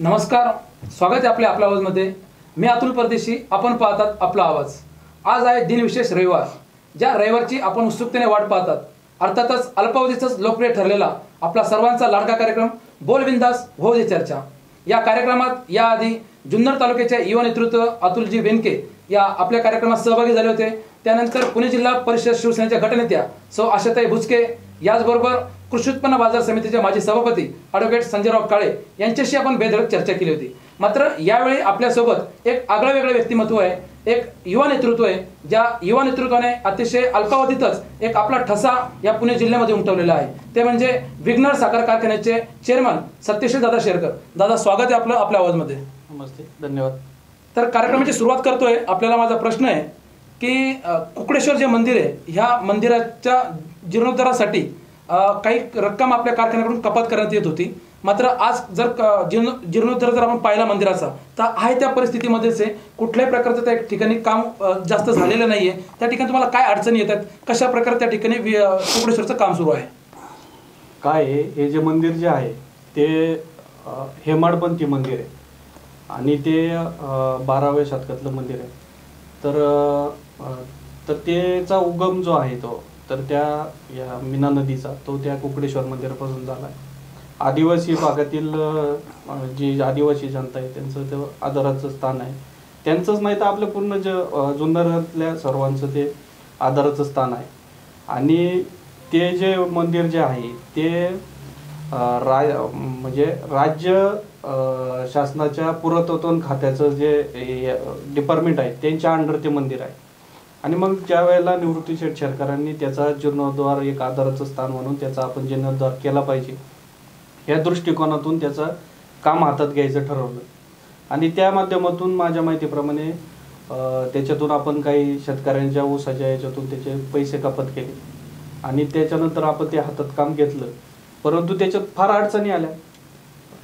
नमस्कार, स्वागत आहे आपल्या आवाजमध्ये। मी अतुल परदेशी, आपण पाहतात आपला आवाज। आज आहे दिनविशेष रविवार, ज्या रविवारची आपण उत्सुकतेने वाट पाहतात। अर्थातच अल्पावधीतच लोकप्रिय ठरलेला आपला सर्वांचा लाडका कार्यक्रम बोल बिंदास हो दे चर्चा। या कार्यक्रमात याआधी जुन्नर तालुक्याचे युवा नेतृत्व अतुलजी बेनके या आपल्या कार्यक्रमात सहभागी झाले होते। त्यानंतर पुणे जिल्हा परिषद शिवसेनेच्या गटनेत्या सौ आशाताई बुचके, याचबरोबर कृषी उत्पन्न बाजार समितीचे माजी सभापती ॲडव्होकेट संजयराव काळे यांच्याशी आपण बेधडक चर्चा केली होती। मात्र यावेळी आपल्यासोबत एक आगळं वेगळं व्यक्तिमत्व आहे, एक युवा नेतृत्व आहे, ज्या युवा नेतृत्वाने अतिशय अल्पावधीतच एक आपला ठसा या पुणे जिल्ह्यामध्ये उमटवलेला आहे। ते म्हणजे विघ्नर साखर कारखान्याचे चेअरमन सत्यशील दादा शेरकर। दादा, स्वागत आहे आपलं आपल्या आवाजमध्ये। नमस्ते, धन्यवाद। तर कार्यक्रमाची सुरुवात करतोय। आपल्याला माझा प्रश्न आहे की कुकडेश्वर जे मंदिर आहे, ह्या मंदिराच्या जीर्णोद्धारासाठी काही रक्कम आपल्या कारखान्याकडून कपात करण्यात येत होती। मात्र आज जर जीर्णोद्धार जर आपण पाहिला मंदिराचा, तर आहे त्या परिस्थितीमध्येच आहे। कुठल्याही प्रकारचं त्या ठिकाणी काम जास्त झालेलं नाहीये। त्या ठिकाणी तुम्हाला काय अडचणी येतात, कशा प्रकारे त्या ठिकाणी कुकडेश्वरचं काम सुरू आहे? काय आहे, हे जे मंदिर जे आहे ते हेमाडपंथी मंदिर आहे आणि ते 12व्या शतकातलं मंदिर आहे। तर त्याचा उगम जो आहे तो तर त्या या मीना नदीचा तो त्या कुकडेश्वर मंदिरापासून झाला आहे। आदिवासी भागातील जी आदिवासी जनता आहे त्यांचं ते आदराचं स्थान आहे। त्यांचंच नाही तर आपल्या पूर्ण जुन्नरातल्या सर्वांचं ते आदराचं स्थान आहे। आणि ते जे मंदिर जे आहे ते म्हणजे राज्य शासनाच्या पुरातत्व खात्याचं जे डिपार्टमेंट आहे त्यांच्या अंडर ते मंदिर आहे। आणि मग ज्या वेळेला निवृत्ती शेठ शेरकरांनी त्याचा जीर्णोद्धार एक आदराचं स्थान म्हणून त्याचा आपण जीर्णोद्धार केला पाहिजे या दृष्टिकोनातून त्याचं काम हातात घ्यायचं ठरवलं। आणि त्या माध्यमातून माझ्या माहितीप्रमाणे त्याच्यातून आपण काही शेतकऱ्यांच्या ऊसाच्या याच्यातून त्याचे पैसे कपात केले आणि त्याच्यानंतर आपण ते हातात काम घेतलं। परंतु त्याच्यात फार अडचणी आल्या।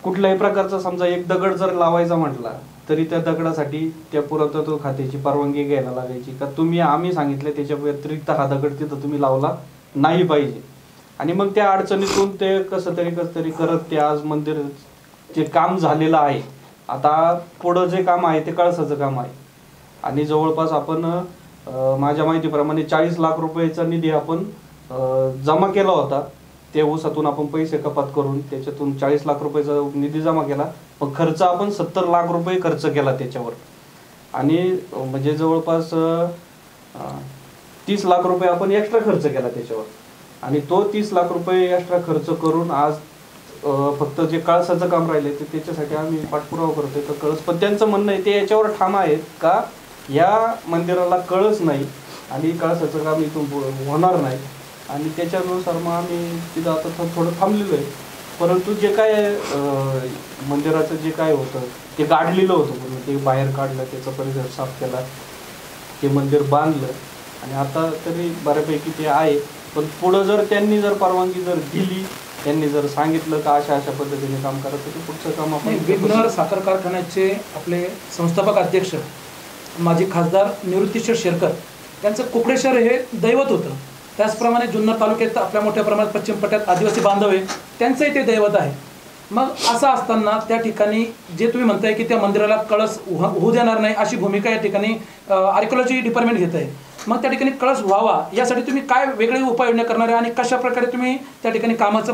कुठल्याही प्रकारचा समजा एक दगड जर लावायचा म्हटला तरी त्या दगडासाठी त्या पुरातत्व खात्याची परवानगी घ्यायला लागायची का आम्ही सांगितलं त्याच्या व्यतिरिक्त हा दगड तिथं तुम्ही लावला नाही पाहिजे। आणि मग त्या अडचणीतून ते कसं तरी करत ते आज मंदिर जे काम झालेलं आहे। आता पुढं जे काम आहे ते कळसाचं काम आहे आणि जवळपास आपण माझ्या माहितीप्रमाणे 40 लाख रुपयाचा निधी आपण जमा केला होता। ते ऊसातून आपण पैसे कपात करून त्याच्यातून 40 लाख रुपयाचा निधी जमा केला, पण खर्च आपण 70 लाख रुपये खर्च केला त्याच्यावर। आणि म्हणजे जवळपास 30 लाख रुपये आपण एक्स्ट्रा खर्च केला त्याच्यावर। आणि तो 30 लाख रुपये एक्स्ट्रा खर्च करून आज फक्त जे कळसाचं काम राहिले ते त्याच्यासाठी आम्ही पाठपुरावा करतोय तर कळस, पण त्यांचं म्हणणं आहे ते याच्यावर ठाम आहेत का या मंदिराला कळस नाही आणि कळसाचं काम इथून होणार नाही। आणि त्याच्यानुसार मग आम्ही तिथं आता थोडं थांबलेलो आहे। परंतु जे काय मंदिराचं जे काय होतं ते गाडलेलं होतं पूर्ण, ते बाहेर काढलं, त्याचा परिसर साफ केला, ते मंदिर बांधलं आणि आता तरी बऱ्यापैकी ते आहे। पण पुढं जर त्यांनी जर परवानगी जर दिली, त्यांनी जर सांगितलं का अशा पद्धतीने काम करायचं तर पुढचं काम आपण विघ्नर साखर कारखान्याचे आपले संस्थापक अध्यक्ष माजी खासदार निवृत्ती शेठ शेरकर यांचं कुकडेश्वर हे दैवत होतं। त्याचप्रमाणे जुन्नर तालुक्यात आपल्या मोठ्या प्रमाणात पश्चिम पट्ट्यात आदिवासी बांधव आहे, त्यांचंही ते दैवत आहे। मग असं असताना त्या ठिकाणी जे तुम्ही म्हणताय की त्या मंदिराला कळस होऊ देणार नाही अशी भूमिका या ठिकाणी आर्किओलॉजी डिपार्टमेंट घेत आहे, मग त्या ठिकाणी कळस व्हावा यासाठी तुम्ही काय वेगळे उपाययोजना करणार आहे आणि कशा प्रकारे तुम्ही त्या ठिकाणी कामाचं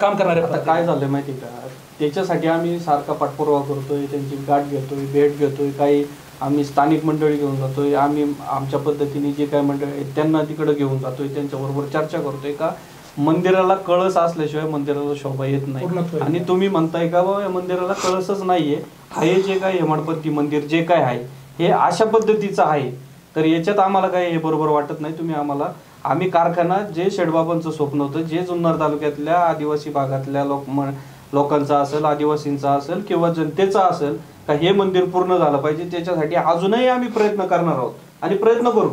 काम करणार आहे? काय झालं माहिती का, त्याच्यासाठी आम्ही सारखा पाठपुरावा करतोय, त्यांची गाठ घेतोय, भेट घेतोय, काही आम्ही स्थानिक मंडळी घेऊन जातोय, आम्ही आमच्या पद्धतीने जे काय मंडळी आहेत त्यांना तिकडे घेऊन जातोय, त्यांच्याबरोबर चर्चा करतोय का मंदिराला कळस असल्याशिवाय मंदिराला शोभा येत नाही। आणि तुम्ही म्हणताय का बाबा या मंदिराला कळसच नाहीये, हे जे काय हेमाडपंथी मंदिर जे काय आहे हे अशा पद्धतीचं आहे, तर याच्यात आम्हाला काही हे बरोबर वाटत नाही। तुम्ही आम्ही कारखाना जे शेडबाबांचं स्वप्न होतं, जे जुन्नर तालुक्यातल्या आदिवासी भागातल्या लोकांचं असेल, आदिवासींचा असेल किंवा जनतेचा असेल का हे मंदिर पूर्ण झालं पाहिजे, त्याच्यासाठी अजूनही आम्ही प्रयत्न करणार आहोत आणि प्रयत्न करू।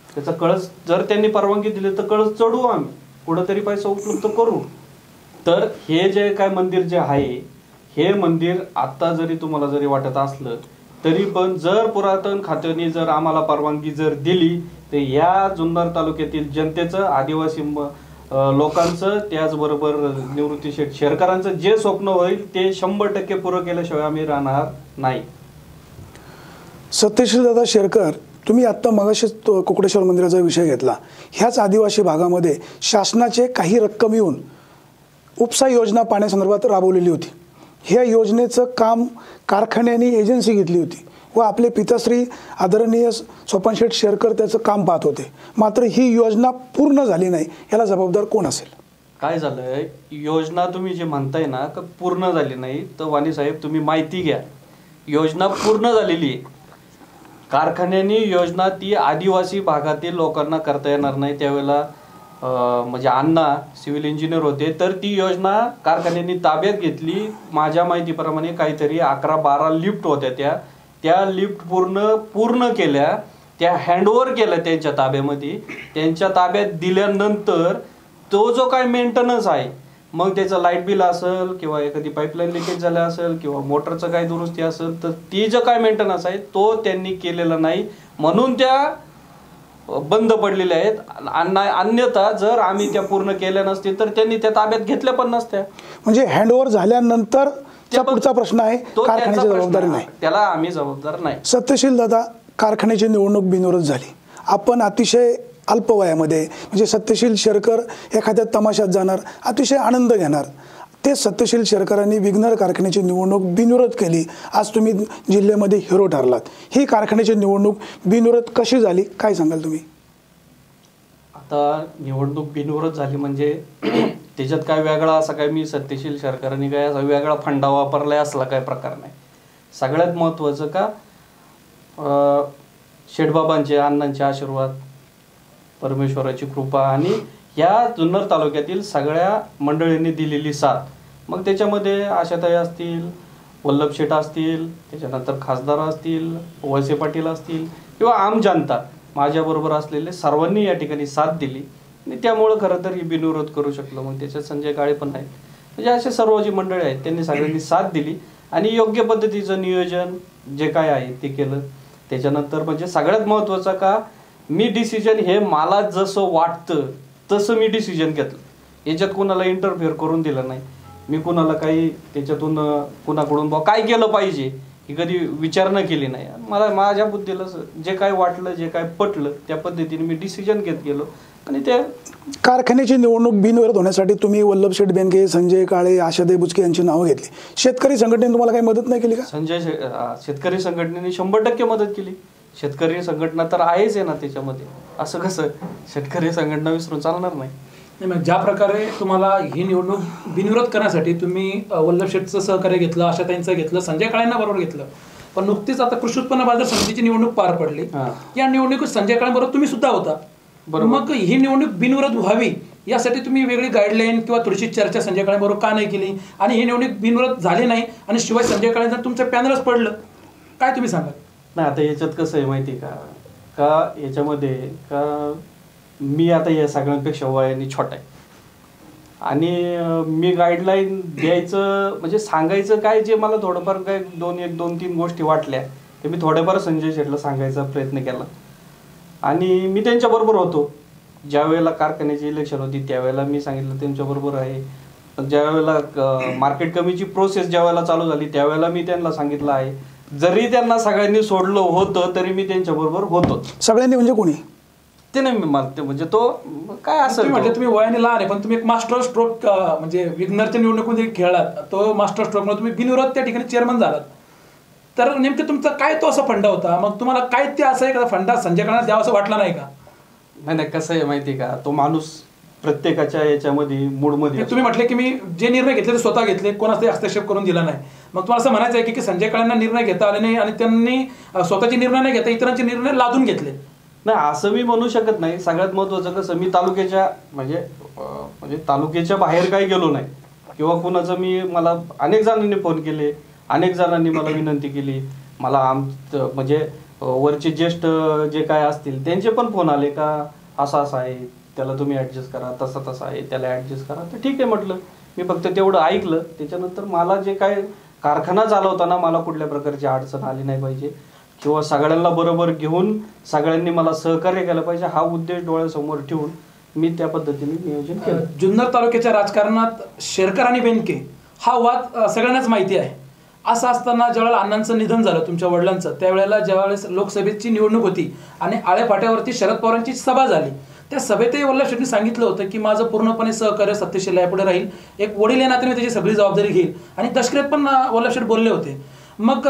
त्याचा कळस जर त्यांनी परवानगी दिली तर कळस चढवू, आम्ही कुठंतरी पैसा उपलब्ध करू। तर हे जे काय मंदिर जे आहे हे मंदिर आता जरी तुम्हाला जरी वाटत असलं तरी पण जर पुरातन खात्याने जर आम्हाला परवानगी जर दिली तर या जुन्नर तालुक्यातील जनतेचं, आदिवासी लोकांचं त्याचबरोबर निवृत्ती शेतकऱ्यांचं जे स्वप्न होईल ते 100% पुरं केल्याशिवाय आम्ही राहणार नाही. सत्यशील दादा शेरकर, तुम्ही आत्ता मगाशीच कुकुटेश्वर मंदिराचा विषय घेतला. ह्याच आदिवासी भागामध्ये शासनाचे काही रक्कम येऊन उपसा योजना पाण्यासंदर्भात राबवलेली होती. ह्या योजनेचं काम कारखान्याने एजन्सी घेतली होती व आपले पिताश्री आदरणीय स्वपनशेठ शेरकर त्याचं काम पाहत होते. मात्र ही योजना पूर्ण झाली नाही, याला जबाबदार कोण असेल? काय झालंय, योजना तुम्ही जे म्हणताय ना का पूर्ण झाली नाही, तर वाणी साहेब तुम्ही माहिती घ्या. योजना पूर्ण झालेली आहे. कारखान्यानी योजना ती आदिवासी भागातील लोकांना करता येणार नाही. त्यावेळेला म्हणजे अण्णा सिव्हिल इंजिनियर होते, तर ती योजना कारखान्यानी ताब्यात घेतली. माझ्या माहितीप्रमाणे काहीतरी 11-12 लिफ्ट होत्या, त्या लिफ्ट पूर्ण केल्या, त्या हँडओव्हर केल्या त्यांच्या ताब्यामध्ये. त्यांच्या ताब्यात दिल्यानंतर तो जो काय मेंटेनन्स आहे, मग त्याचं लाईट बिल असेल किंवा एखादी पाईपलाईन लिकेज झालं असेल किंवा मोटरचं काही दुरुस्ती असेल, तर ती जो काय मेंटेनन्स आहे तो त्यांनी केलेला नाही, म्हणून त्या बंद पडलेल्या आहेत. अन्यथा जर आम्ही त्या पूर्ण केल्या नसतील तर त्यांनी त्या ताब्यात घेतल्या पण नसत्या. म्हणजे हँडओव्हर झाल्यानंतर पुढचा प्रश्न आहे, कारखान्याची जबाबदारी नाही, त्याला आम्ही जबाबदार नाही. सत्यशील दादा, कारखान्याची निवडणूक बिनविरोध झाली. आपण अतिशय अल्प वयामध्ये, म्हणजे सत्यशील शेरकर एखाद्या तमाशात जाणार, अतिशय आनंद घेणार, ते सत्यशील शेरकरांनी विघ्नर कारखान्याची निवडणूक बिनविरोध केली. आज तुम्ही जिल्ह्यामध्ये हिरो ठरलात. ही कारखान्याची निवडणूक बिनविरोध कशी झाली, काय सांगाल तुम्ही? आता निवडणूक बिनविरोध झाली म्हणजे त्याच्यात काय वेगळा असा काय मी सत्यशील शेरकरांनी काय असा वेगळा फंडा वापरलाय असला काय प्रकार नाही. सगळ्यात महत्त्वाचं का शेठबाबांचे, अण्णांचे आशीर्वाद, परमेश्वराची कृपा आणि या जुन्नर तालुक्यातील सगळ्या मंडळींनी दिलेली साथ. मग त्याच्यामध्ये आशाताई असतील, वल्लभ शेठ असतील, त्याच्यानंतर खासदार असतील, वळसे पाटील असतील किंवा आम जनता माझ्याबरोबर असलेले सर्वांनी या ठिकाणी साथ दिली आणि त्यामुळं खरं तर ही बिनविरोध करू शकलो. मग त्याच्यात संजय काळे पण आहेत, म्हणजे असे सर्व जी मंडळी आहेत त्यांनी सगळ्यांनी साथ दिली आणि योग्य पद्धतीचं नियोजन जे काय आहे ते केलं. त्याच्यानंतर म्हणजे सगळ्यात महत्त्वाचं का मी डिसिजन हे मला जसं वाटतं तसं मी डिसिजन घेतलं. याच्यात कुणाला इंटरफेअर करून दिलं नाही. मी कुणाला काही त्याच्यातून कुणाकडून काय केलं पाहिजे ही कधी विचार न केली नाही. मला माझ्या बुद्धीला जे काय वाटलं, जे काय पटलं त्या पद्धतीने मी डिसिजन घेत गेलो. आणि त्या कारखान्याची निवडणूक बिनविरोध होण्यासाठी तुम्ही वल्लभ शेठ बेनके, संजय काळे, आशाताई बुचके यांची नावं घेतली. शेतकरी संघटनेने तुम्हाला काही मदत नाही केली का? शेतकरी संघटनेने 100% मदत केली. शेतकरी संघटना तर आहेच आहे ना त्याच्यामध्ये. असं कसं शेतकरी संघटना विसरून चालणार नाही. मग ज्या प्रकारे तुम्हाला ही निवडणूक बिनविरोध करण्यासाठी तुम्ही वल्लभ शेठचं सहकार्य घेतलं, आशाताईंचं घेतलं, संजय काळेंना बरोबर घेतलं, पण नुकतीच आता कृषी उत्पन्न बाजार समितीची निवडणूक पार पडली. या निवडणुकीत संजय काळेंबरोबर तुम्ही सुद्धा होता. मग ही निवडणूक बिनविरोध व्हावी यासाठी तुम्ही वेगळी गाईडलाईन किंवा थोडीशी चर्चा संजय काळेंबरोबर का नाही केली? आणि ही निवडणूक बिनविरोध झाली नाही आणि शिवाय संजय काळे जर तुमच्या पॅनलच पडलं, काय तुम्ही सांगाल? नाही, आता याच्यात कसं आहे माहिती आहे का याच्यामध्ये का मी आता या सगळ्यांपेक्षा वयाने छोटा आहे आणि मी गाईडलाईन द्यायचं म्हणजे सांगायचं काय जे मला थोडंफार काय 2-3 गोष्टी वाटल्या ते मी थोड्याफार संजय शेठला सांगायचा प्रयत्न केला. आणि मी त्यांच्याबरोबर होतो ज्या वेळेला कारखान्याची इलेक्शन होती त्यावेळेला मी सांगितलं त्यांच्याबरोबर आहे. ज्या वेळेला मार्केट कमीची प्रोसेस ज्या वेळेला चालू झाली त्यावेळेला मी त्यांना सांगितलं आहे. जरी त्यांना सगळ्यांनी सोडलं होतं तरी मी त्यांच्याबरोबर होतो. सगळ्यांनी म्हणजे कोणी ते नाही मी मानते, म्हणजे तो काय असं म्हटलं तुम्ही वयाने लहान आहे पण तुम्ही एक मास्टर स्ट्रोक म्हणजे विघ्नरच्या निवडणुकीमध्ये खेळलात. तो मास्टर स्ट्रोक मध्ये तुम्ही बिनविरोध त्या ठिकाणी चेअरमन झालात. तर नेमकं तुमचा काय तो असा फंडा होता? मग तुम्हाला काय ते असं एखादा फंडा संजय काळेंना द्यावा असं वाटलं नाही का? नाही, कसं आहे माहिती आहे का, तो माणूस प्रत्येकाच्या याच्यामध्ये मूडमध्ये तुम्ही म्हटले की मी जे निर्णय घेतले ते स्वतः घेतले, कोणाचा हस्तक्षेप करून दिला नाही. मग तुम्हाला असं म्हणायचं आहे की संजय काळेंना निर्णय घेता आले नाही आणि त्यांनी स्वतःचे निर्णय नाही घेता इतरांचे निर्णय लादून घेतले? नाही, असं मी म्हणू शकत नाही. सगळ्यात महत्त्वाचं कसं मी तालुक्याच्या म्हणजे तालुक्याच्या बाहेर काही गेलो नाही किंवा कुणाचं मला अनेक जणांनी फोन केले, अनेक जणांनी मला विनंती केली. मला म्हणजे वरचे ज्येष्ठ जे काय असतील त्यांचे पण फोन आले का असं आहे, त्याला तुम्ही ॲडजस्ट करा, तसं आहे, त्याला ॲडजस्ट करा. तर ठीक आहे म्हटलं. मी फक्त तेवढं ऐकलं. त्याच्यानंतर मला जे काय कारखाना चालवताना मला कुठल्या प्रकारची अडचण आली नाही पाहिजे किंवा सगळ्यांना बरोबर घेऊन सगळ्यांनी मला सहकार्य केलं पाहिजे हा उद्देश डोळ्यासमोर ठेवून मी त्या पद्धतीने नियोजन केलं. जुन्नर तालुक्याच्या राजकारणात शेरकर आणि बेनके हा वाद सगळ्यांनाच माहिती आहे. असं असताना ज्यावेळेला अण्णांचं निधन झालं तुमच्या वडिलांचं, त्यावेळेला ज्यावेळेस लोकसभेची निवडणूक होती आणि आळ्या फाट्यावरती शरद पवारांची सभा झाली, त्या सभेतही वल्लभ शेट्टी सांगितलं होतं की माझं पूर्णपणे सहकार्य सत्यशील यापुढे राहील, एक वडील या नात्याने त्याची सगळी जबाबदारी घेईल. आणि दशकरेत पण वल्लभ शेट्टी बोलले होते. मग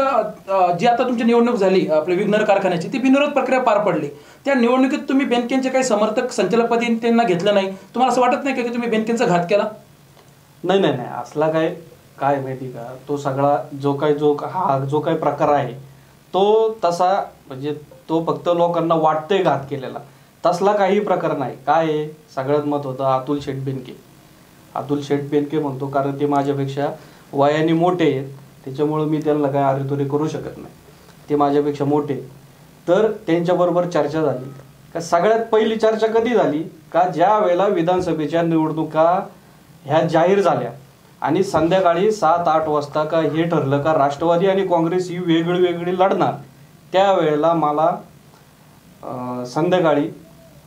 जी आता तुमची निवडणूक झाली आपल्या विघ्नर कारखान्याची, ती बिनविरोध प्रक्रिया पार पडली. त्या निवडणुकीत तुम्ही बेनकेंचे काही समर्थक संचालकपदी त्यांना घेतलं नाही, तुम्हाला असं वाटत नाही का की तुम्ही बेनकेंचा घात केला? नाही नाही नाही, असला काय माहिती का, तो सगळा जो काही प्रकार आहे तो तसा म्हणजे तो फक्त लोकांना वाटतंय घात केलेला, तसला काही प्रकार नाही. काय आहे, सगळ्यात मत होतं अतुल शेठ बेनके म्हणतो कारण ते माझ्यापेक्षा वयाने मोठे आहेत, त्याच्यामुळं मी त्यांना काय आरेतोरे करू शकत नाही. ते माझ्यापेक्षा मोठे, तर त्यांच्याबरोबर चर्चा झाली का. सगळ्यात पहिली चर्चा कधी झाली का, ज्या वेळेला विधानसभेच्या निवडणुका ह्या जाहीर झाल्या आणि संध्याकाळी 7-8 वाजता का हे ठरलं का राष्ट्रवादी आणि काँग्रेस ही वेगळी लढणार. त्यावेळेला मला संध्याकाळी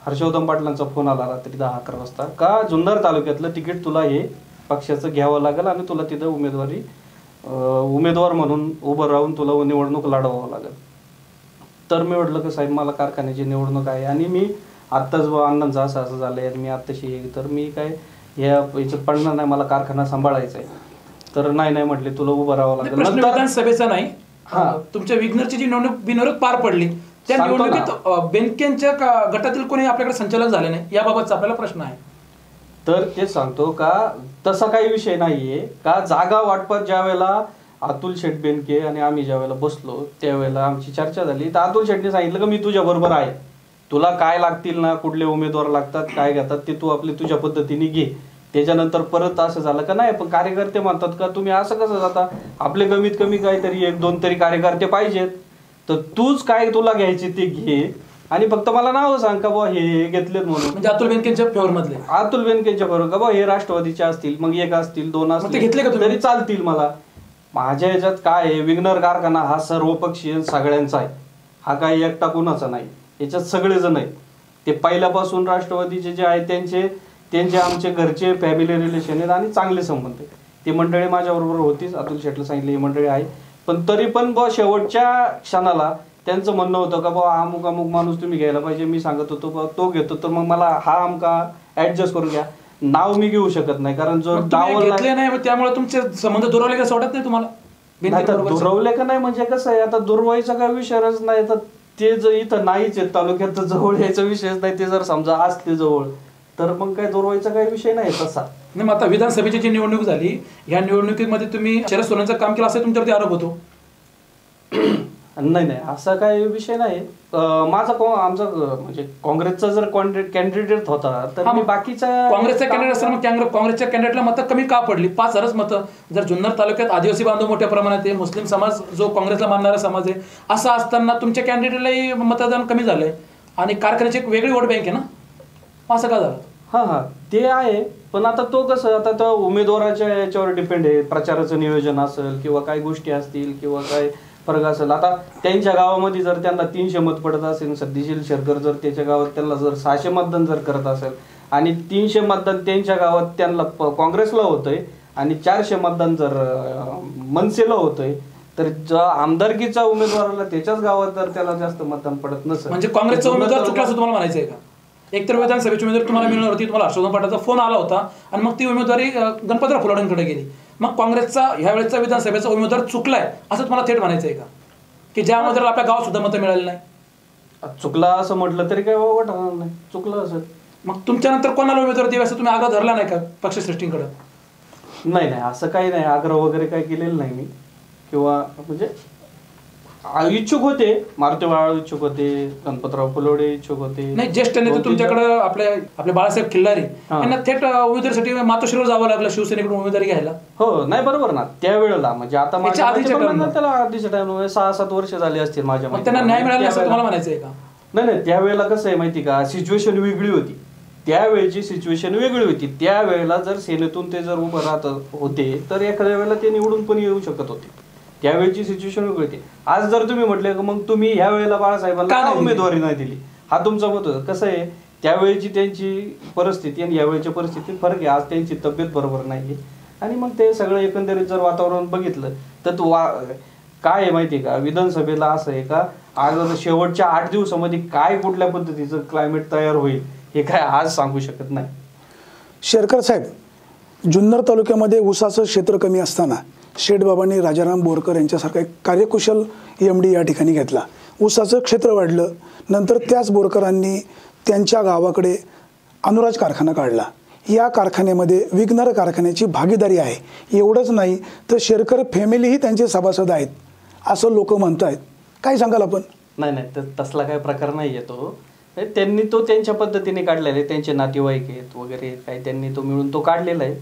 हर्षवर्धन पाटलांचा फोन आला रात्री 10-11 वाजता का जुन्नर तालुक्यातलं तिकीट तुला हे पक्षाचं घ्यावं लागेल आणि तुला तिथं उमेदवार म्हणून उभं राहून तुला निवडणूक लढवावं लागेल. तर मी म्हटलं की साहेब मला कारखान्याची निवडणूक आहे आणि मी आत्ताच अण्णांचं असं झालंय आणि मी आत्ताशी, तर मी काय याच्यात पडणार नाही, मला कारखाना सांभाळायचा आहे. तर नाही म्हटले तुला उभं राहावं लागेल. विधानसभेचा नाही, तुमच्या विघ्नरची जी निवडणूक बिनविरोध पार पडली, त्या निवडणुकीत बेनकेंच्या गटातील कोणी आपल्याकडे संचालक झाले नाही, याबाबतचा आपल्याला प्रश्न आहे. तर ते सांगतो का तसा काही विषय नाहीये का. जागा वाटपात ज्या वेळेला अतुल शेठ बेनके आणि आम्ही ज्या वेळेला बसलो त्यावेळेला आमची चर्चा झाली, तर अतुल शेठने सांगितलं का मी तुझ्या बरोबर आहे, तुला काय लागतील ना, कुठले उमेदवार लागतात, काय घेतात ते तू आपली तुझ्या पद्धतीने घे. त्याच्यानंतर परत असं झालं का नाही पण कार्यकर्ते म्हणतात का तुम्ही असं कसं जाता, आपले कमीत कमी काहीतरी 1-2 तरी कार्यकर्ते पाहिजेत, तर तूच काय तुला घ्यायचे ते घे आणि फक्त मला नाव सांग का बा हे घेतलेत म्हणून. म्हणजे अतुल बेनकेंच्या फेवर मधले, अतुल बेनकेंच्या बरोबर का बा हे राष्ट्रवादीचे असतील, मग 1 असतील 2 असतील घेतले का तरी चालतील. मला माझ्या ह्याच्यात काय आहे, विघ्नर कारखाना हा सर्वपक्षीय सगळ्यांचा आहे, हा काही एकटा कुणाचा नाही, याच्यात सगळेजण आहेत. ते पहिल्यापासून राष्ट्रवादीचे जे आहेत त्यांचे आमचे घरचे फॅमिली रिलेशन आहेत आणि चांगले संबंध आहेत. ती मंडळी माझ्याबरोबर होतीच, अतुल शेठला सांगितलं ही मंडळी आहे, पण तरी पण बा शेवटच्या क्षणाला त्यांचं म्हणणं होतं का बा अमुक माणूस तुम्ही घ्यायला पाहिजे. मी सांगत होतो बा तो घेतो तर मग मला हा अमका ऍडजस्ट करून घ्या. नाव मी घेऊ शकत नाही कारण जो नाव घेतले नाही त्यामुळे तुमचे संबंध दुरावले का वाटत नाही तुम्हाला? दुरावले का नाही म्हणजे कसं आहे, आता दुर्वाईचा काही विषयच नाही, तर ते जर इथं नाहीच आहे तालुक्यात तर जवळ यायचा विषयच नाही. ते जर समजा असते जवळ तर मग काय दुर्वाईचा काही विषय नाही तसा. नाही, आता विधानसभेची जी निवडणूक झाली या निवडणुकीमध्ये तुम्ही शरद सोनवणेचं काम केलं असं तुमच्यावरती आरोप होतो. नाही असा काही विषय नाही. आमचा म्हणजे काँग्रेसचा जर कॅन्डिडेट होता तर मी बाकीचा काँग्रेसचा कॅन्डिडेट असताना मग काँग्रेसच्या कॅन्डिडेटला मतं कमी का पडली? 5,000 मतं. जर जुन्नर तालुक्यात आदिवासी बांधव मोठ्या प्रमाणात आहे, मुस्लिम समाज जो काँग्रेसला मानणारा समाज आहे, असं असताना तुमच्या कॅन्डिडेटलाही मतदान कमी झालंय आणि कारखान्याची एक वेगळी वोट बँक आहे ना, असं का झालं? हा ते आहे, पण आता तो कसं आता तो उमेदवाराच्या याच्यावर डिपेंड आहे. प्रचाराचं नियोजन असेल किंवा काही गोष्टी असतील किंवा काय फरक असेल. आता त्यांच्या गावामध्ये जर त्यांना 300 मत पडत असेल, सत्यशील शेरकर जर त्याच्या गावात त्यांना जर 600 मतदान जर करत असेल आणि 300 मतदान त्यांच्या गावात त्यांना काँग्रेसला होतंय आणि 400 मतदान जर मनसेला होतंय, तर आमदारकीचा उमेदवाराला त्याच्याच गावात जर त्याला जास्त मतदान पडत नसेल म्हणजे काँग्रेसचा उमेदवार चुकला असं तुम्हाला म्हणायचं आहे का? एकतर विधानसभेची उमेदवारी तुम्हाला मिळणार होती, तुम्हाला हर्षवर्धन पाटलाचा फोन आला होता आणि मग ती उमेदवारी गणपतराव फुलाड्यांकडे गेली. मग काँग्रेसचा ह्या वेळेचा विधानसभेचा उमेदवार चुकलाय असं तुम्हाला थेट म्हणायचं आहे का, की ज्या उमेदवाराला आपल्या गावात सुद्धा मतं मिळाली नाही? चुकला असं म्हटलं तरी काय वाटणार नाही, चुकलं असं. मग तुमच्यानंतर कोणाला उमेदवार द्यावी असं तुम्ही आग्रह धरला नाही का पक्षश्रेष्ठींकडे? नाही असं काही नाही, आग्रह वगैरे काही केलेलं नाही मी. किंवा म्हणजे इच्छुक होते, मारुती बाळ इच्छुक होते, गणपतराव फुलोडे इच्छुक होते. नाही, ज्येष्ठ नेते तुमच्याकडे आपले बाळासाहेब खिल्लारी यांना थेट उमेदवारीसाठी मातोश्रीवर जावं लागलं शिवसेनेकडून उमेदवारी घ्यायला. हो नाही बरोबर ना, त्यावेळेला म्हणजे आता त्याला आधीच्या टाइम 6-7 वर्ष झाली असतील माझ्या. त्यांना न्याय मिळाला असं तुम्हाला म्हणायचं आहे का? नाही त्यावेळेला कसं आहे माहिती का, सिच्युएशन वेगळी होती. त्यावेळेची सिच्युएशन वेगळी होती. त्यावेळेला जर सेनेतून ते जर उभं राहत होते तर एखाद्या वेळेला ते निवडून पण येऊ शकत होते. त्यावेळेची सिच्युएशन वेगळी होती. आज जर तुम्ही म्हटले मग तुम्ही ह्या वेळेला बाळासाहेबांना उमेदवारी नाही दिली, हा तुमचा मत होता. कसं आहे त्यावेळेची त्यांची परिस्थिती आणि यावेळेच्या परिस्थितीत फरक आहे. आज त्यांची तब्येत बरोबर नाही आणि मग ते सगळं एकंदरीत जर वातावरण बघितलं तर काय आहे माहिती आहे का, विधानसभेला असं आहे का आज शेवटच्या 8 दिवसामध्ये काय कुठल्या पद्धतीचं क्लायमेट तयार होईल हे काय आज सांगू शकत नाही. शेरकर साहेब, जुन्नर तालुक्यामध्ये ऊसाचं क्षेत्र कमी असताना शेठबाबांनी राजाराम बोरकर यांच्यासारखा एक कार्यकुशल MD या ठिकाणी घेतला. ऊसाचं क्षेत्र वाढलं. नंतर त्याच बोरकरांनी त्यांच्या गावाकडे अनुराज कारखाना काढला. या कारखान्यामध्ये विग्नर कारखान्याची भागीदारी आहे. एवढंच नाही तर शेरकर फॅमिलीही त्यांचे सभासद आहेत असं लोक म्हणत आहेत. काय सांगाल आपण? नाही तर तसला काही प्रकार नाही येतो. त्यांनी तो त्यांच्या पद्धतीने काढलेला आहे. त्यांचे नातेवाईक आहेत वगैरे काही त्यांनी तो मिळून तो काढलेला आहे.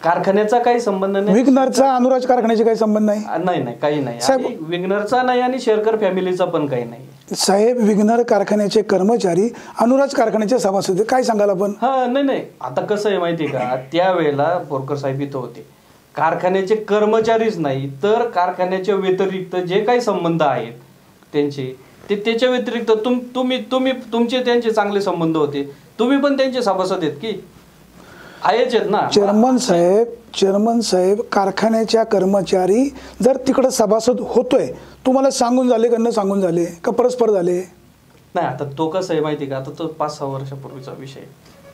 कारखान्याचा काही संबंध नाही. विग्नरचा अनुराज कारखान्याचे काही संबंध नाही. नाही काही नाही. विग्नरचा नाही आणि शेरकर फॅमिलीचा पण काही नाही. साहेब, विग्नर कारखान्याचे कर्मचारी अनुराज कारखान्याचे सभासद, काय सांगाल आपण? नाही आता कसं आहे माहिती आहे का, त्यावेळेला बोरकर साहेब इथं होते. कारखान्याचे कर्मचारीच नाही तर कारखान्याच्या व्यतिरिक्त जे काही संबंध आहेत त्यांचे ते त्याच्या व्यतिरिक्त तुमचे त्यांचे चांगले संबंध होते. तुम्ही पण त्यांचे सभासद आहेत की आहेच आहेत ना. चेअरमन साहेब, कारखान्याच्या कर्मचारी जर तिकडे सभासद होतोय, तुम्हाला सांगून झाले का न सांगून झाले का परस्पर झाले? नाही आता तो कसं आहे माहिती का, आता तो 5-6 वर्षापूर्वीचा विषय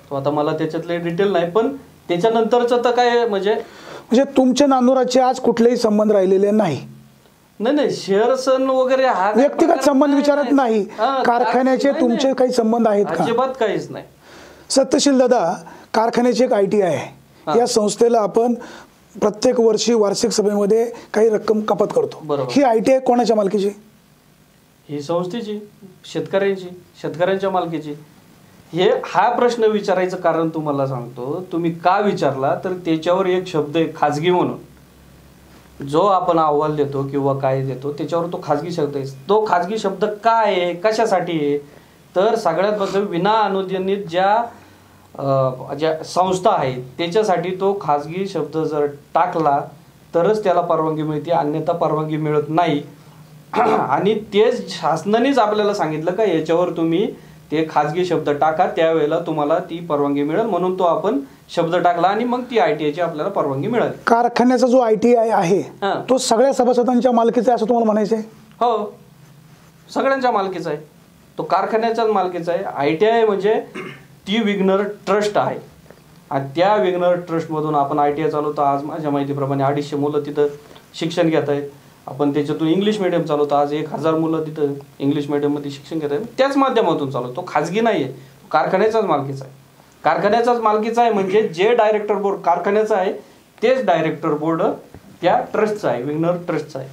तो, आता मला त्याच्यातले डिटेल नाही, पण त्याच्यानंतरचं तर काय म्हणजे तुमच्या नानुराचे आज कुठलेही संबंध राहिलेले नाही. नाही शेअर्सन वगैरे हा व्यक्तिगत संबंध विचारत नाही. कारखान्याचे तुमचे काही संबंध आहेत का? अजिबात काहीच नाही. सत्यशील दादा, कारखान्याची एक ITI आहे. या संस्थेला आपण प्रत्येक वर्षी वार्षिक सभेमध्ये काही रक्कम कपात करतो. ही ITI कोणाच्या मालकीची? ही संस्थेची, शेतकऱ्यांच्या मालकीची. हा प्रश्न विचारायचं कारण तुम्हाला सांगतो. तुम्ही का विचारला तर त्याच्यावर एक शब्द आहे खाजगी म्हणून, जो आपण अहवाल देतो किंवा काय देतो त्याच्यावर तो खाजगी शब्द आहे. तो खाजगी शब्द काय आहे, कशासाठी आहे तर सगळ्यात बद्दल विना अनुदानित ज्या संस्था आहेत त्याच्यासाठी तो खाजगी शब्द जर टाकला तरच त्याला परवानगी मिळते, अन्यथा परवानगी मिळत नाही. आणि तेच शासनानेच आपल्याला सांगितलं का याच्यावर तुम्ही ते खाजगी शब्द टाका, त्यावेळेला तुम्हाला ती परवानगी मिळेल, म्हणून तो आपण शब्द टाकला आणि मग ती ITI ची आपल्याला परवानगी मिळाली. कारखान्याचा जो ITI आहे तो सगळ्या सभासदांच्या मालकीचा आहे असं तुम्हाला म्हणायचं आहे? हो, सगळ्यांच्या मालकीचा आहे. तो कारखान्याच्याच मालकीचा आहे. ITI म्हणजे ती विग्नर ट्रस्ट आहे आणि त्या विग्नर ट्रस्टमधून आपण ITI चालवतो. आज माझ्या माहितीप्रमाणे 250 मुलं तिथं शिक्षण घेत आहेत. आपण त्याच्यातून इंग्लिश मिडियम चालवतो. आज 1000 मुलं तिथं इंग्लिश मिडियममध्ये शिक्षण घेत आहेत. त्याच माध्यमातून चालवतो. खाजगी नाही आहे, कारखान्याचाच मालकीचा आहे. कारखान्याचाच मालकीचा आहे म्हणजे जे डायरेक्टर बोर्ड कारखान्याचा आहे तेच डायरेक्टर बोर्ड त्या ट्रस्टचा आहे, विग्नर ट्रस्टचा आहे.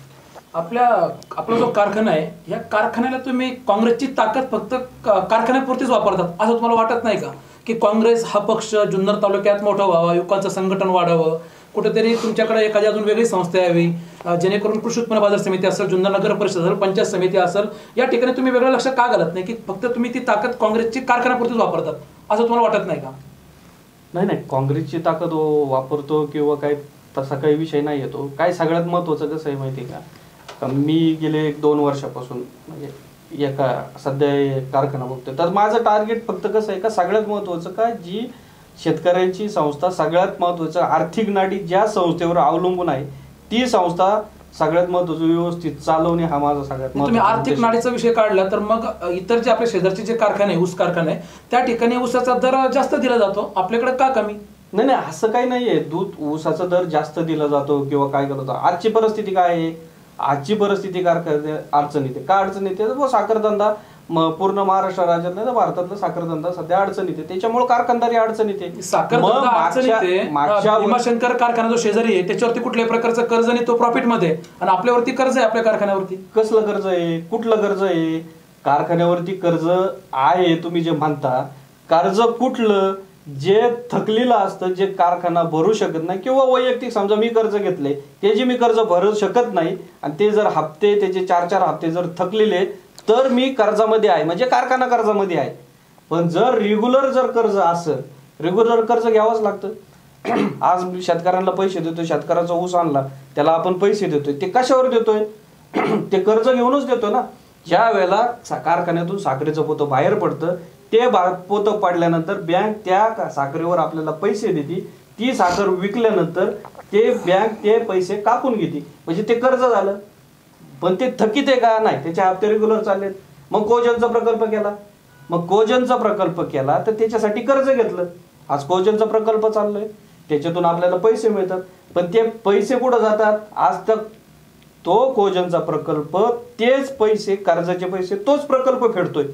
आपला जो कारखाना आहे या कारखान्याला तुम्ही काँग्रेसची ताकद फक्त कारखान्यापुरतीच वापरतात असं तुम्हाला वाटत नाही का? की काँग्रेस हा पक्ष जुन्नर तालुक्यात मोठा व्हावा, युवकांचं संघटन वाढावं, कुठेतरी तुमच्याकडे एखादी अजून वेगळी संस्था यावी, जेणेकरून कृषी उत्पन्न बाजार समिती असेल, जुन्नर नगर परिषद असेल, पंचायत समिती असेल, या ठिकाणी तुम्ही वेगळं लक्ष का घालत नाही की फक्त तुम्ही ती ताकद काँग्रेसची कारखान्यापुरतीच वापरतात असं तुम्हाला वाटत नाही का? नाही काँग्रेसची ताकद वापरतो किंवा काय तसा काही विषय नाही येतो. काय सगळ्यात महत्त्वाचं कसं आहे माहिती आहे का, मी गेले 2 वर्षापासून म्हणजे एका सध्या कारखाना बघतोय, तर माझं टार्गेट फक्त कसं आहे का सगळ्यात महत्त्वाचं का जी शेतकऱ्यांची संस्था सगळ्यात महत्त्वाचं आर्थिक नाडी ज्या संस्थेवर अवलंबून आहे ती संस्था सगळ्यात महत्त्वाचं व्यवस्थित चालवणे हा माझा सगळ्यात महत्त्वाचा. तुम्ही आर्थिक नाडीचा विषय काढला तर मग इतर जे आपल्या शेजारचे जे कारखाने ऊस कारखाने आहे त्या ठिकाणी ऊसाचा दर जास्त दिला जातो, आपल्याकडे का कमी? नाही असं काही नाहीये. ऊसाचा दर जास्त दिला जातो किंवा काय करतो. आजची परिस्थिती काय आहे, आजची परिस्थिती कारखान्यात अडचण येते. का अडचण येते? साखरधंदा पूर्ण महाराष्ट्र राज्यात नाही तर भारतातला साखरधंदा सध्या अडचण येते, त्याच्यामुळे कारखानदारी अडचण येते. भीमाशंकर कारखाना जो शेजारी आहे त्याच्यावरती कुठल्याही प्रकारचं कर्ज नाही, तो प्रॉफिट मध्ये, आणि आपल्यावरती कर्ज आहे. आपल्या कारखान्यावरती कसलं कर्ज आहे, कुठलं कर्ज आहे? कारखान्यावरती कर्ज आहे तुम्ही जे म्हणता, कर्ज कुठलं? जे थकलेलं असतं, जे कारखाना भरू शकत नाही किंवा वैयक्तिक समजा मी कर्ज घेतले ते जे मी कर्ज भरू शकत नाही आणि ते जर हप्ते त्याचे 4-4 हप्ते जर थकलेले तर मी कर्जामध्ये आहे, म्हणजे कारखाना कर्जामध्ये आहे. पण जर रेग्युलर जर कर्ज असेल, रेग्युलर कर्ज घ्यावंच लागतं. आज शेतकऱ्यांना पैसे देतोय, शेतकऱ्याचा ऊस आणला त्याला आपण पैसे देतोय, ते कशावर देतोय? ते कर्ज घेऊनच देतो ना. ज्या वेळेला कारखान्यातून साखरेचं पोतं बाहेर पडतं ते पोतं पडल्यानंतर बँक त्या साखरेवर आपल्याला पैसे देते, ती साखर विकल्यानंतर ते बँक ते पैसे कापून घेते, म्हणजे ते कर्ज झालं. पण ते थकीत आहे का? नाही, त्याचे हप्ते रेग्युलर चाललेत. मग कोजनचा प्रकल्प केला, तर त्याच्यासाठी कर्ज घेतलं. आज कोजनचा प्रकल्प चाललोय, त्याच्यातून आपल्याला पैसे मिळतात. पण ते पैसे कुठं जातात? आज तक तो कोजनचा प्रकल्प तेच पैसे, कर्जाचे पैसे तोच प्रकल्प फेडतोय.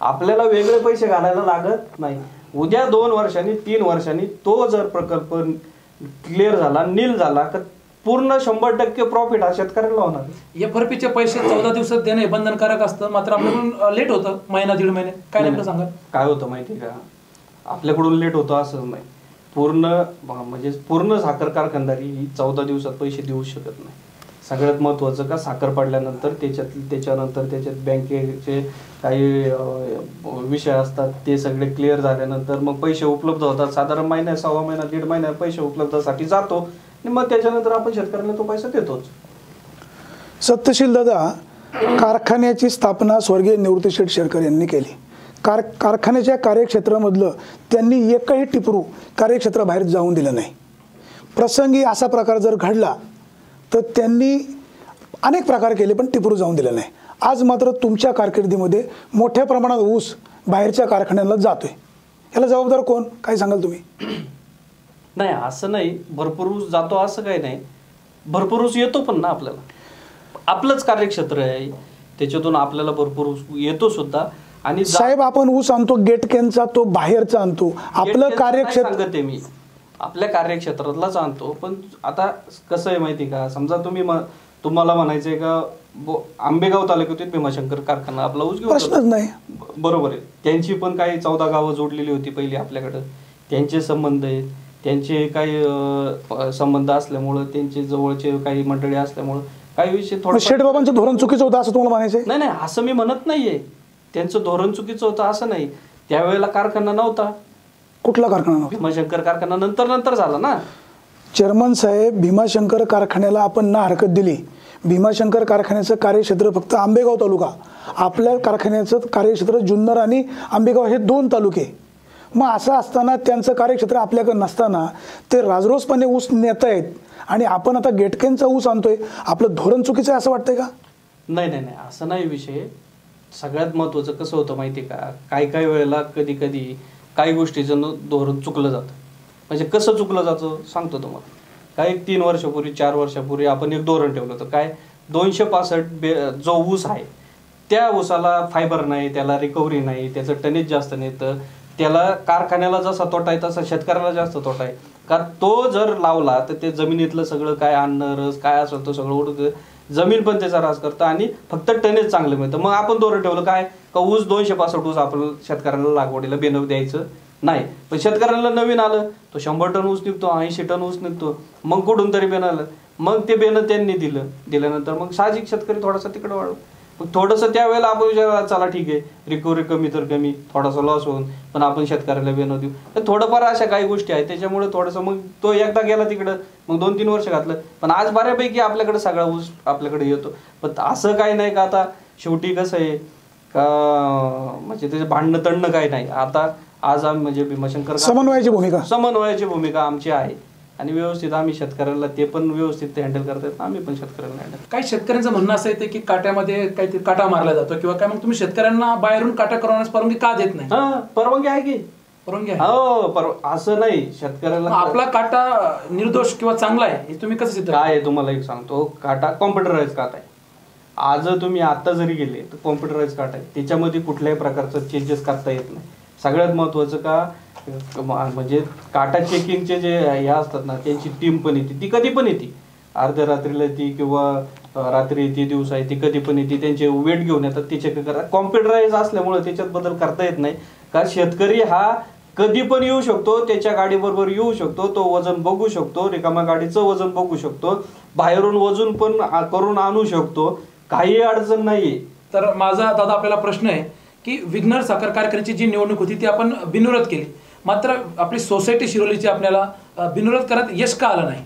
आपल्याला वेगळे पैसे घालायला लागत नाही. उद्या 2 वर्षांनी 3 वर्षांनी तो जर प्रकल्प क्लिअर झाला, नील झाला, तर पूर्ण 100% प्रॉफिट हा शेतकऱ्याला होणार. FRP चे पैसे 14 दिवसात देणे बंधनकारक असतं, मात्र आपल्याकडून लेट होतं, महिना 1.5 महिने. काय नेमकं सांगा? काय होतं माहिती का, आपल्याकडून लेट होतं असं नाही. पूर्ण साखर कारखानदारी ही 14 दिवसात पैसे देऊ शकत नाही. सगळ्यात महत्त्वाचं का, साखर पडल्यानंतर त्याच्यानंतर त्याच्यात बँकेचे काही विषय असतात, ते सगळे क्लिअर झाल्यानंतर मग पैसे उपलब्ध होतात. साधारण महिना, 1.25 महिना, 1.5 महिना पैसे उपलब्धसाठी जातो आणि मग त्याच्यानंतर आपण शेतकऱ्यांना तो पैसा देतोच. सत्यशील दादा, कारखान्याची स्थापना स्वर्गीय निवृत्तीशेठ शेरकर यांनी केली. कारखान्याच्या कार्यक्षेत्रामधलं त्यांनी एकही टिपरू कार्यक्षेत्राबाहेर जाऊन दिलं नाही. प्रसंगी असा प्रकार जर घडला तर त्यांनी अनेक प्रकार केले, पण टिपरू जाऊन दिलं नाही. आज मात्र तुमच्या कारकिर्दीमध्ये मोठ्या प्रमाणात ऊस बाहेरच्या कारखान्याला जातोय. याला जबाबदार कोण? काय सांगाल तुम्ही? नाही, असं नाही भरपूर ऊस जातो असं काही नाही. भरपूर ऊस येतो पण ना, आपल्याला आपलंच कार्यक्षेत्र आहे, त्याच्यातून आपल्याला भरपूर ऊस येतो सुद्धा. आणि साहेब, आपण ऊस आणतो गेटकेनचा, तो बाहेरचा आणतो. आपलं कार्यक्षेत्र सांगते मी, आपल्या कार्यक्षेत्रातलाच आणतो. पण आता कसं आहे माहिती का, समजा तुम्हाला म्हणायचंय का आंबेगाव तालुक्यातील भीमाशंकर कारखाना आपला ऊस घेऊन, प्रश्नच नाही. बरोबर आहे. त्यांची पण काही 14 गावं जोडलेली होती पहिली आपल्याकडं. त्यांचे संबंध आहेत, त्यांचे काही संबंध असल्यामुळं, त्यांचे जवळचे काही मंडळी असल्यामुळं काही विषय थोडं. शेठबाबांचं धोरण चुकीचं होतं असं तुम्हाला म्हणायचंय? नाही, असं मी म्हणत नाहीये. त्यांचं धोरण चुकीचं होतं असं नाही. त्यावेळेला कारखाना नव्हता. कुठला कारखाना? भीमाशंकर कारखाना नंतर झाला ना. चेअरमन साहेब, भीमाशंकर कारखान्याला आपण ना हरकत दिली. भीमाशंकर कारखान्याचं कार्यक्षेत्र फक्त आंबेगाव तालुका, आपल्या कारखान्याचं कार्यक्षेत्र जुन्नर आणि आंबेगाव हे 2 तालुके. मग असं असताना त्यांचं कार्यक्षेत्र आपल्याकडे नसताना ते राजरोसपणे ऊस नेत आहेत आणि आपण आता गेटकेनचा ऊस आणतोय. आपलं धोरण चुकीचं आहे असं वाटतंय का? नाही, असं नाही विषय. सगळ्यात महत्त्वाचं कसं होतं माहिती का, काही वेळेला कधी काही गोष्टीचं धोरण चुकलं जातं. म्हणजे कसं चुकलं जातं सांगतो तुम्हाला. काही 3 वर्षापूर्वी 4 वर्षापूर्वी आपण एक धोरण ठेवलं होतं. काय, 265 जो ऊस आहे त्या ऊसाला फायबर नाही, त्याला रिकव्हरी नाही, त्याचं टनेज जास्त नाही, तर त्याला कारखान्याला जसा तोटा आहे तसा शेतकऱ्याला जास्त तोटा आहे. कारण तो जर लावला तर ते जमिनीतलं सगळं काय अन्न रस काय असेल तो सगळं उडतं, जमीन पण त्याचा ऱ्हास करतं आणि फक्त टनेज चांगलं मिळतं. मग आपण धोरण ठेवलं काय का ऊस 265 ऊस आपण शेतकऱ्याला लागवडीला बेनव द्यायचं नाही. पण शेतकऱ्याला नवीन आलं तो 100 टन ऊस निघतो, 80 टन ऊस निघतो. मग कुठून तरी बेन आलं, मग ते बेन त्यांनी दिल्यानंतर मग साहजिक शेतकरी थोडासा तिकडे वाढव. मग थोडंसं त्यावेळेला आपण विचार, चला ठीक आहे रिकव्हरी कमी तर कमी, थोडासा लॉस होऊन पण आपण शेतकऱ्याला बेन देऊ. तर थोडंफार अशा काही गोष्टी आहेत त्याच्यामुळे थोडंसं मग तो एकदा गेला तिकडं, मग 2-3 वर्ष घातलं. पण आज बऱ्यापैकी आपल्याकडे सगळा ऊस आपल्याकडे येतो. पण असं काही नाही का आता शेवटी कसं आहे का, म्हणजे त्याचे भांडणं तणणं काही नाही. आता आज आम्ही म्हणजे भीमाशंकर समन्वयाची भूमिका आमची आहे आणि व्यवस्थित आम्ही शेतकऱ्याला ते पण व्यवस्थित हँडल करतात, आम्ही पण शेतकऱ्यांना हँडल. काही शेतकऱ्यांचं म्हणणं असं येते की काट्यामध्ये काहीतरी काटा मारला जातो किंवा काय, मग तुम्ही शेतकऱ्यांना बाहेरून काटा करवण्यास परवानगी का देत नाही? परवानगी आहे की परवानगी हो, असं नाही. शेतकऱ्याला आपला काटा निर्दोष किंवा चांगला आहे हे तुम्ही कसं सिद्ध? काय आहे तुम्हाला एक सांगतो, काटा कॉम्प्युटराइज काटा आहे. आज तुम्ही आता जरी गेले तर कॉम्प्युटराइज काटा आहे, त्याच्यामध्ये कुठल्याही प्रकारचं चेंजेस करता येत नाही. सगळ्यात महत्त्वाचं का, म्हणजे काटा चेकिंगचे जे हे असतात ना त्यांची टीम पण येते, ती कधी पण येते, अर्ध्या रात्रीला ती किंवा रात्री येते, दिवसा येते, कधी पण येते. त्यांचे वेट घेऊन येतात, ते चेक करतात. कॉम्प्युटराइज असल्यामुळे त्याच्यात बदल करता येत नाही. कारण शेतकरी हा कधी पण येऊ शकतो, त्याच्या गाडीबरोबर येऊ शकतो, तो वजन बघू शकतो, रिकाम्या गाडीचं वजन बघू शकतो, बाहेरून वजन पण करून आणू शकतो, काही अडचण नाहीये. तर माझा दादा आपल्याला प्रश्न आहे की विघ्नर साखर कारखान्याची जी निवडणूक होती ती आपण बिनविरोध केली, मात्र आपली सोसायटी शिरोलीची आपल्याला बिनविरोध करत यश का आलं नाही?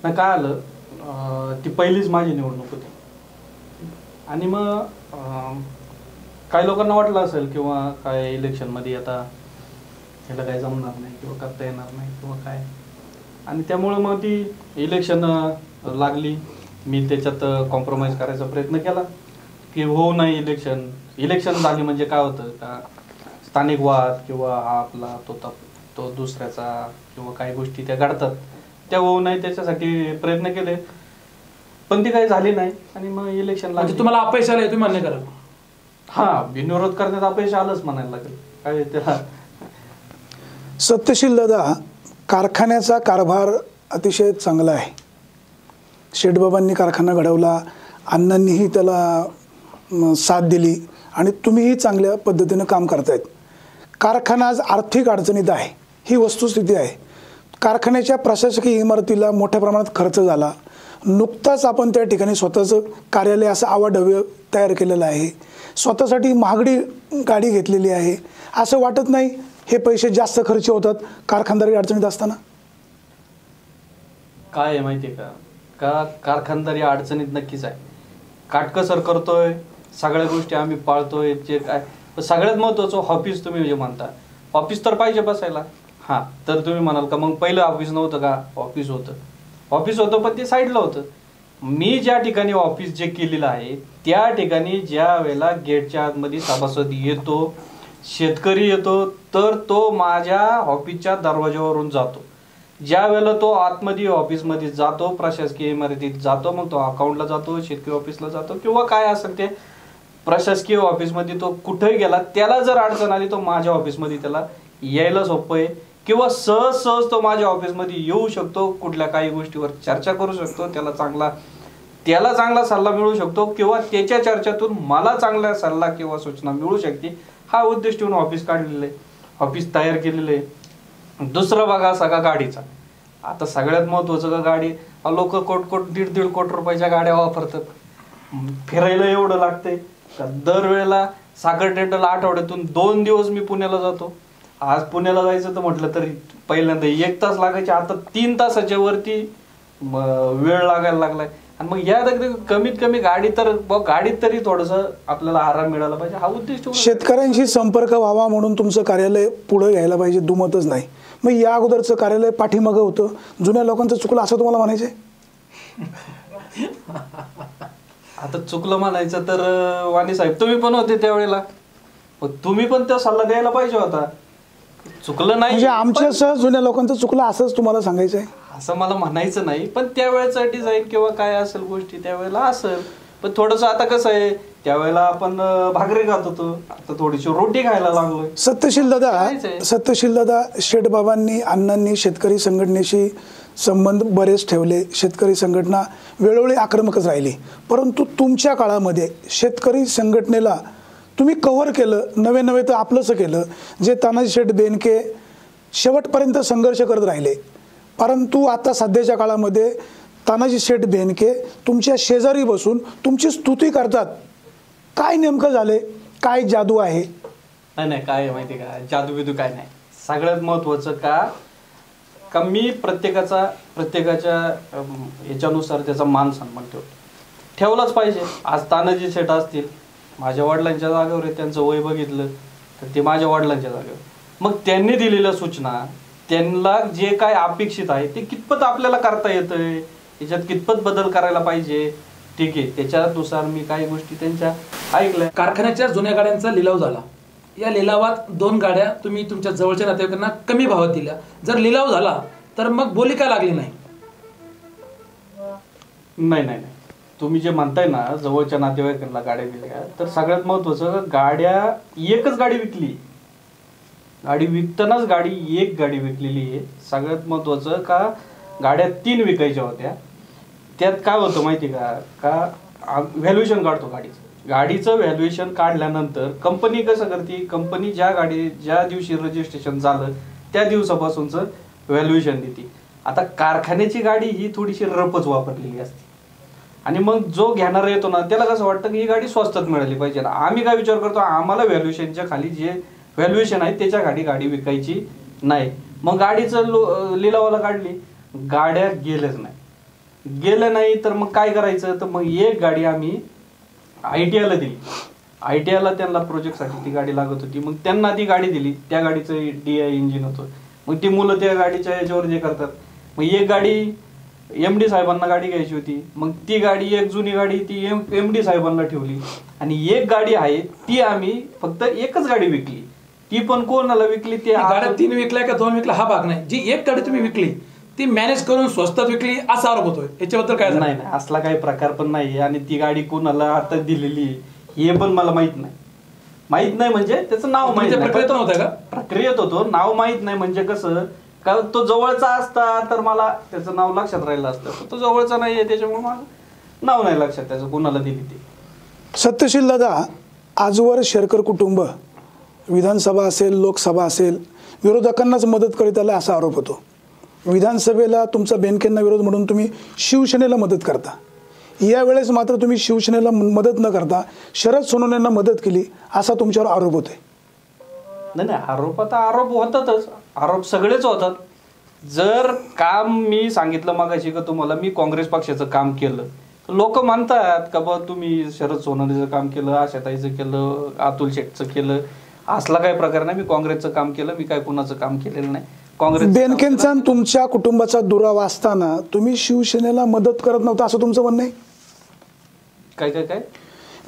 काय आलं, ती पहिलीच माझी निवडणूक होती आणि मग काही लोकांना वाटलं असेल किंवा काय इलेक्शनमध्ये आता ह्याला काही जमणार नाही किंवा करता येणार नाही किंवा काय, आणि त्यामुळं मग ती इलेक्शन लागली. मी त्याच्यात कॉम्प्रोमाइज करायचा प्रयत्न केला की हो नाही, इलेक्शन झाली म्हणजे काय होतं का स्थानिक वाद किंवा हा आपला तो दुसऱ्याचा किंवा काही गोष्टी त्या घडतात, त्या होऊ नाही त्याच्यासाठी प्रयत्न केले, पण ती काही झाली नाही. आणि मग इलेक्शन म्हणजे तुम्हाला अपयश आलंय तुम्ही मान्य करा? हा, बिनविरोध करण्यात अपयश आलंच म्हणायला लागेल. काय त्याला सत्यशील दादा, कारखान्याचा कारभार अतिशय चांगला आहे. शेठबाबांनी कारखाना घडवला, अण्णांनीही त्याला साथ दिली आणि तुम्हीही चांगल्या पद्धतीनं काम करतायत. कारखाना आज आर्थिक अडचणीत आहे, ही वस्तुस्थिती आहे. कारखान्याच्या प्रशासकीय इमारतीला मोठ्या प्रमाणात खर्च झाला. नुकताच आपण त्या ठिकाणी स्वतःचं कार्यालय असं आवाढव्य तयार केलेलं आहे. स्वतःसाठी महागडी गाडी घेतलेली आहे. असं वाटत नाही हे पैसे जास्त खर्च होतात कारखानदारी अडचणीत असताना? काय आहे माहिती आहे का कारखानदारी अडचणीत नक्कीच आहे. काटकसर करतोय, सगळ्या गोष्टी आम्ही पाळतोय. जे काय सगळ्यात महत्त्वाचं ऑफिस, तुम्ही जे म्हणता ऑफिस तर पाहिजे बसायला. हां, तर तुम्ही म्हणाल का मग पहिलं ऑफिस नव्हतं का? ऑफिस होतं पण ते साईडला होतं. मी ज्या ठिकाणी ऑफिस जे केलेलं आहे त्या ठिकाणी ज्या वेळेला गेटच्या आतमध्ये सभासद येतो, शेतकरी येतो, तर तो माझ्या ऑफिसच्या दरवाज्यावरून जातो. ज्या वेळेला तो आतमध्ये ऑफिसमध्ये जातो, प्रशासकीय इमारतीत जातो, मग तो अकाउंटला जातो, शेतकरी ऑफिसला जातो किंवा काय असेल ते प्रशासकीय ऑफिसमध्ये तो कुठेही गेला, त्याला जर अडचण आली तो माझ्या ऑफिसमध्ये त्याला यायला सोपं आहे. किंवा सहज तो माझ्या ऑफिसमध्ये येऊ शकतो, कुठल्या काही गोष्टीवर चर्चा करू शकतो, त्याला चांगला सल्ला मिळू शकतो किंवा त्याच्या चर्चेतून मला चांगला सल्ला किंवा सूचना मिळू शकते. हा उद्देश ठेवून ऑफिस काढलेलं आहे, ऑफिस तयार केलेलं आहे. दुसरा भाग असा का गाडीचा. आता सगळ्यात महत्त्वाचं का गाडी, लोक दीड कोटी रुपयाच्या गाड्या वापरतात. फिरायला एवढं लागतंय का दरवेळेला साखर टेंडरला आठवड्यातून 2 दिवस मी पुण्याला जातो. आज पुण्याला जायचं तर म्हटलं तरी पहिल्यांदा 1 तास लागायचे, आता 3 तासाच्या वरती वेळ लागायला लागलाय. आणि मग या कमीत कमी गाडीत तरी थोडंसं आपल्याला आराम मिळाला पाहिजे, हा उद्देश. शेतकऱ्यांशी संपर्क व्हावा म्हणून तुमचं कार्यालय पुढे घ्यायला पाहिजे, दुमतच नाही. मग या अगोदरचं कार्यालय पाठीमागं होतं, जुन्या लोकांचं चुकलं असं तुम्हाला म्हणायचंय? आता चुकलं म्हणायचं तर वाणी साहेब तुम्ही पण होते त्यावेळेला, तुम्ही पण त्या सल्ला द्यायला पाहिजे होता. चुकलं नाही म्हणजे आमच्यासह जुन्या लोकांचं चुकलं असंच तुम्हाला सांगायचं आहे? असं मला म्हणायचं नाही, पण त्यावेळेचं डिझाईन किंवा काय असेल गोष्टी त्यावेळेला असेल. पण थोडंसं आता कसं आहे, त्यावेळेला आपण भाकरी खात होतो, आता थोडीशी रोटी खायला लागलोय. सत्यशील दादा, शेठबाबांनी अण्णांनी शेतकरी संघटनेशी संबंध बरेच ठेवले. शेतकरी संघटना वेळोवेळी आक्रमकच राहिली, परंतु तुमच्या काळामध्ये शेतकरी संघटनेला तुम्ही कव्हर केलं, नवे तर आपलंसं केलं. जे तानाजी शेठ बेनके शेवटपर्यंत संघर्ष करत राहिले, परंतु आता सध्याच्या काळामध्ये तानाजी शेठ बेनके तुमच्या शेजारी बसून तुमची स्तुती करतात. काय नेमकं झाले? काय जादू आहे? नाही काय माहिती का, जादू बिदू काय नाही. सगळ्यात महत्त्वाचं का मी प्रत्येकाच्या ह्याच्यानुसार त्याचा मान सन्मान ठेवलाच पाहिजे. आज तानाजी शेठ असतील, माझ्या वडिलांच्या जागेवर आहे, त्यांचं वय बघितलं तर ते माझ्या वडिलांच्या जागेवर. मग त्यांनी दिलेल्या सूचना, त्यांना जे काय अपेक्षित आहे ते कितपत आपल्याला करता येतंय, त्याच्यात कितपत बदल करायला पाहिजे, ठीक आहे, त्याच्यानुसार मी काही गोष्टी त्यांच्या ऐकल्या. कारखान्याच्या जुन्या गाड्यांचा लिलाव झाला. या लिलावात 2 गाड्या तुम्ही तुमच्या जवळच्या नातेवाईकांना कमी भावात दिल्या. जर लिलाव झाला तर मग बोली का लागली नाही? नाही, तुम्ही जे म्हणताय ना जवळच्या नातेवाईकांना गाड्या दिल्या, तर सगळ्यात महत्वाचं गाड्या एकच गाडी विकली. गाडी विकतानाच एक गाडी विकलेली आहे. सगळ्यात महत्वाचं का गाड्या 3 विकायच्या होत्या. त्यात काय होतं माहिती का व्हॅल्युएशन काढतो गाडीचं व्हॅल्युएशन काढल्यानंतर कंपनी कसं करते, कंपनी ज्या दिवशी रजिस्ट्रेशन झालं त्या दिवसापासूनचं व्हॅल्युएशन देते. आता कारखान्याची गाडी ही थोडीशी रपच वापरलेली असते आणि मग जो घेणारा येतो ना त्याला कसं वाटतं की ही गाडी स्वस्तात मिळाली पाहिजे. आम्ही काय विचार करतो, आम्हाला व्हॅल्युएशनच्या खाली जे व्हॅल्युएशन आहे त्याच्या खाली गाडी विकायची नाही. मग गाडीचं लिलावाला काढली, गाड्या गेल्या नाही तर मग काय करायचं, तर मग एक गाडी आम्ही ITIला दिली. ITI ला त्यांना प्रोजेक्टसाठी ती गाडी लागत होती, मग त्यांना ती गाडी दिली, त्या गाडीचं DI इंजिन होतं. मग ती मुलं त्या गाडीच्या याच्यावर जे करतात, मग एक गाडी MD साहेबांना गाडी घ्यायची होती, मग ती गाडी एक जुनी गाडी ती MD साहेबांना ठेवली, आणि एक गाडी आहे ती आम्ही फक्त एकच गाडी विकली, ती पण कोणाला विकली, ती गाड्या 3 विकल्या का 2 विकल्या हा भाग नाही, जी एक गाडी तुम्ही विकली ती मॅनेज करून स्वस्तात विकली असा आरोप होतोय, याच्याबद्दल काय? नाही, असला काही प्रकार पण नाही, आणि ती गाडी कोणाला आता दिलेली हे पण मला माहित नाही म्हणजे त्याचं नाव माहित नाही. प्रक्रियेत नव्हतं का? प्रक्रियेत होतो, नाव माहित नाही म्हणजे कसं का तो जवळचा असता तर मला त्याचं नाव लक्षात राहिलं असतं, तो जवळचा नाहीये त्याच्यामुळे मला नाव नाही लक्षात त्याचं कोणाला दिली ती. सत्यशील दादा, आजवर शेरकर कुटुंब विधानसभा असेल, लोकसभा असेल, विरोधकांनाच मदत करीत आला असा आरोप होतो. विधानसभेला तुमचा बेनकेंना विरोध म्हणून तुम्ही शिवसेनेला मदत करता, यावेळेस मात्र तुम्ही शिवसेनेला मदत न करता शरद सोनवणेंना मदत केली असा तुमच्यावर आरोप होतोय. नाही, आरोप आता आरोप होतातच, आरोप सगळेच होतात. जर काम मी सांगितलं मगाशी का तुम्हाला मी काँग्रेस पक्षाचं काम केलं तर लोक म्हणतात का बा तुम्ही शरद सोनवणेचं काम केलं, आशाताईचं केलं, अतुल शेठचं केलं, असला काही प्रकार नाही. मी काँग्रेसचं काम केलं, मी काय कुणाचं काम केलेलं नाही. काँग्रेस बेनकेंचा तुमच्या कुटुंबाचा दुरावा असताना तुम्ही शिवसेनेला मदत करत नव्हता असं तुमचं म्हणणं आहे? काय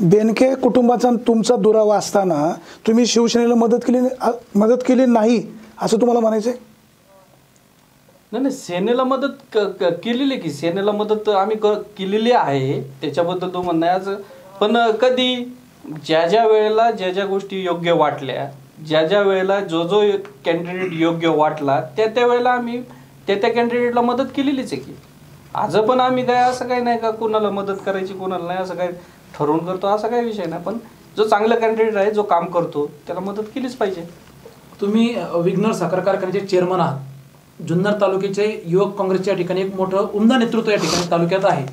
बेनके कुटुंबाचा तुमचा दुरावा असताना तुम्ही शिवसेनेला मदत केली नाही असं तुम्हाला म्हणायचंय? नाही, सेनेला मदत केलेली की सेनेला मदत आम्ही केलेली आहे, त्याच्याबद्दल तो म्हणणं आहे. पण कधी ज्या वेळेला ज्या गोष्टी योग्य वाटल्या, ज्या वेळेला जो कॅन्डिडेट योग्य वाटला त्या वेळेला आम्ही त्या कॅन्डिडेटला मदत केलेलीच आहे की. आज पण आम्ही काय असं काही नाही का कुणाला मदत करायची कुणाला नाही असं काही ठरवून करतो, असा काही विषय नाही. पण जो चांगला कॅन्डिडेट आहे, जो काम करतो, त्याला मदत केलीच पाहिजे. तुम्ही विघ्नर साखर कारखान्याचे चेअरमन आहात. जुन्नर तालुक्याचे युवक काँग्रेसच्या या ठिकाणी एक मोठं उमदा नेतृत्व या ठिकाणी तालुक्यात आहे.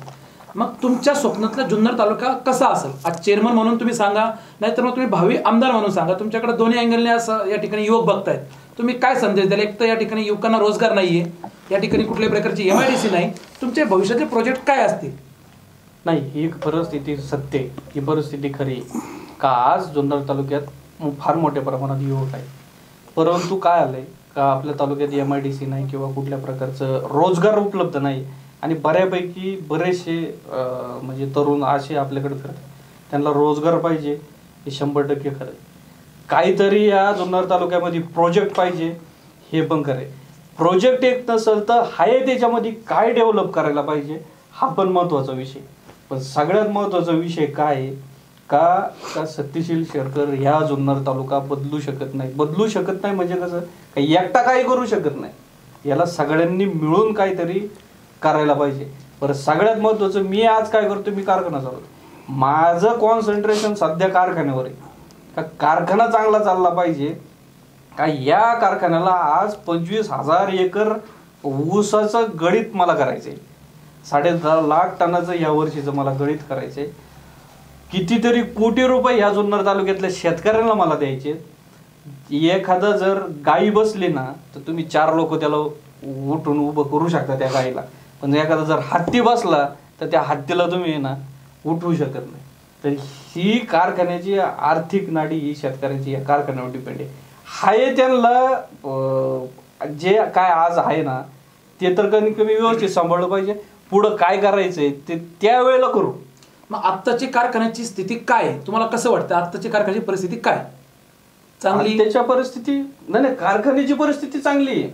मग तुमच्या स्वप्नातला जुन्नर तालुका कसा असेल? आज चेअरमन म्हणून तुम्ही सांगा, नाहीतर मग तुम्ही भावी आमदार म्हणून सांगा. तुमच्याकडे दोन्ही अँगलने असं या ठिकाणी युवक बघतायत, तुम्ही काय संदेश द्याल? एक तर या ठिकाणी युवकांना रोजगार नाहीये, या ठिकाणी कुठल्याही प्रकारची MIDC नाही, तुमचे भविष्याचे प्रोजेक्ट काय असतील? नाही, ही परिस्थिती सत्य, ही परिस्थिती खरी का आज जुन्नर तालुक्यात फार मोठ्या प्रमाणात युवक आहे, परंतु काय आलंय का आपल्या तालुक्यात MIDC नाही किंवा कुठल्या प्रकारचं रोजगार उपलब्ध नाही, आणि बऱ्यापैकी बरेचसे म्हणजे तरुण असे आपल्याकडे फिरतात, त्यांना रोजगार पाहिजे, हे 100% खरं. काहीतरी या जुन्नर तालुक्यामध्ये प्रोजेक्ट पाहिजे, हे पण खरे. प्रोजेक्ट एक नसेल तर हाय त्याच्यामध्ये काय डेव्हलप करायला पाहिजे हा पण महत्त्वाचा विषय. पण सगळ्यात महत्त्वाचा विषय काय आहे का सत्यशील शेरकर ह्या जुन्नर तालुका बदलू शकत नाही म्हणजे कसं काही एकटा काही करू शकत नाही, याला सगळ्यांनी मिळून काहीतरी करायला पाहिजे. बरं, सगळ्यात महत्त्वाचं मी आज काय करतो, मी कारखाना चालवतो, माझं कॉन्सन्ट्रेशन सध्या कारखान्यावर आहे. का कारखाना चांगला चालला पाहिजे, का या कारखान्याला आज 25,000 एकर ऊसाचं गळीत मला करायचंय, 10.5 लाख टनाचं या वर्षीचं मला गळीत करायचंय, कितीतरी कोटी रुपये ह्या जुन्नर तालुक्यातल्या शेतकऱ्यांना मला द्यायचे. एखादं जर गाई बसली ना तर तुम्ही 4 लोक त्याला उठून उभं करू शकता त्या गाईला, पण एखादा जर हत्ती बसला तर त्या हत्तीला तुम्ही ना उठवू शकत नाही. तर ही कारखान्याची आर्थिक नाडी ही शेतकऱ्यांची या कारखान्यावर डिपेंड आहे. हाय त्यांना जे काय आज आहे ना ते तर कमी कमी व्यवस्थित सांभाळलं पाहिजे. पुढं काय करायचंय ते त्यावेळेला करू. मग आत्ताची कारखान्याची स्थिती काय, तुम्हाला कसं वाटतं? आत्ताची कारखान्याची परिस्थिती काय? चांगली? त्याच्या परिस्थिती नाही, कारखान्याची परिस्थिती चांगली आहे,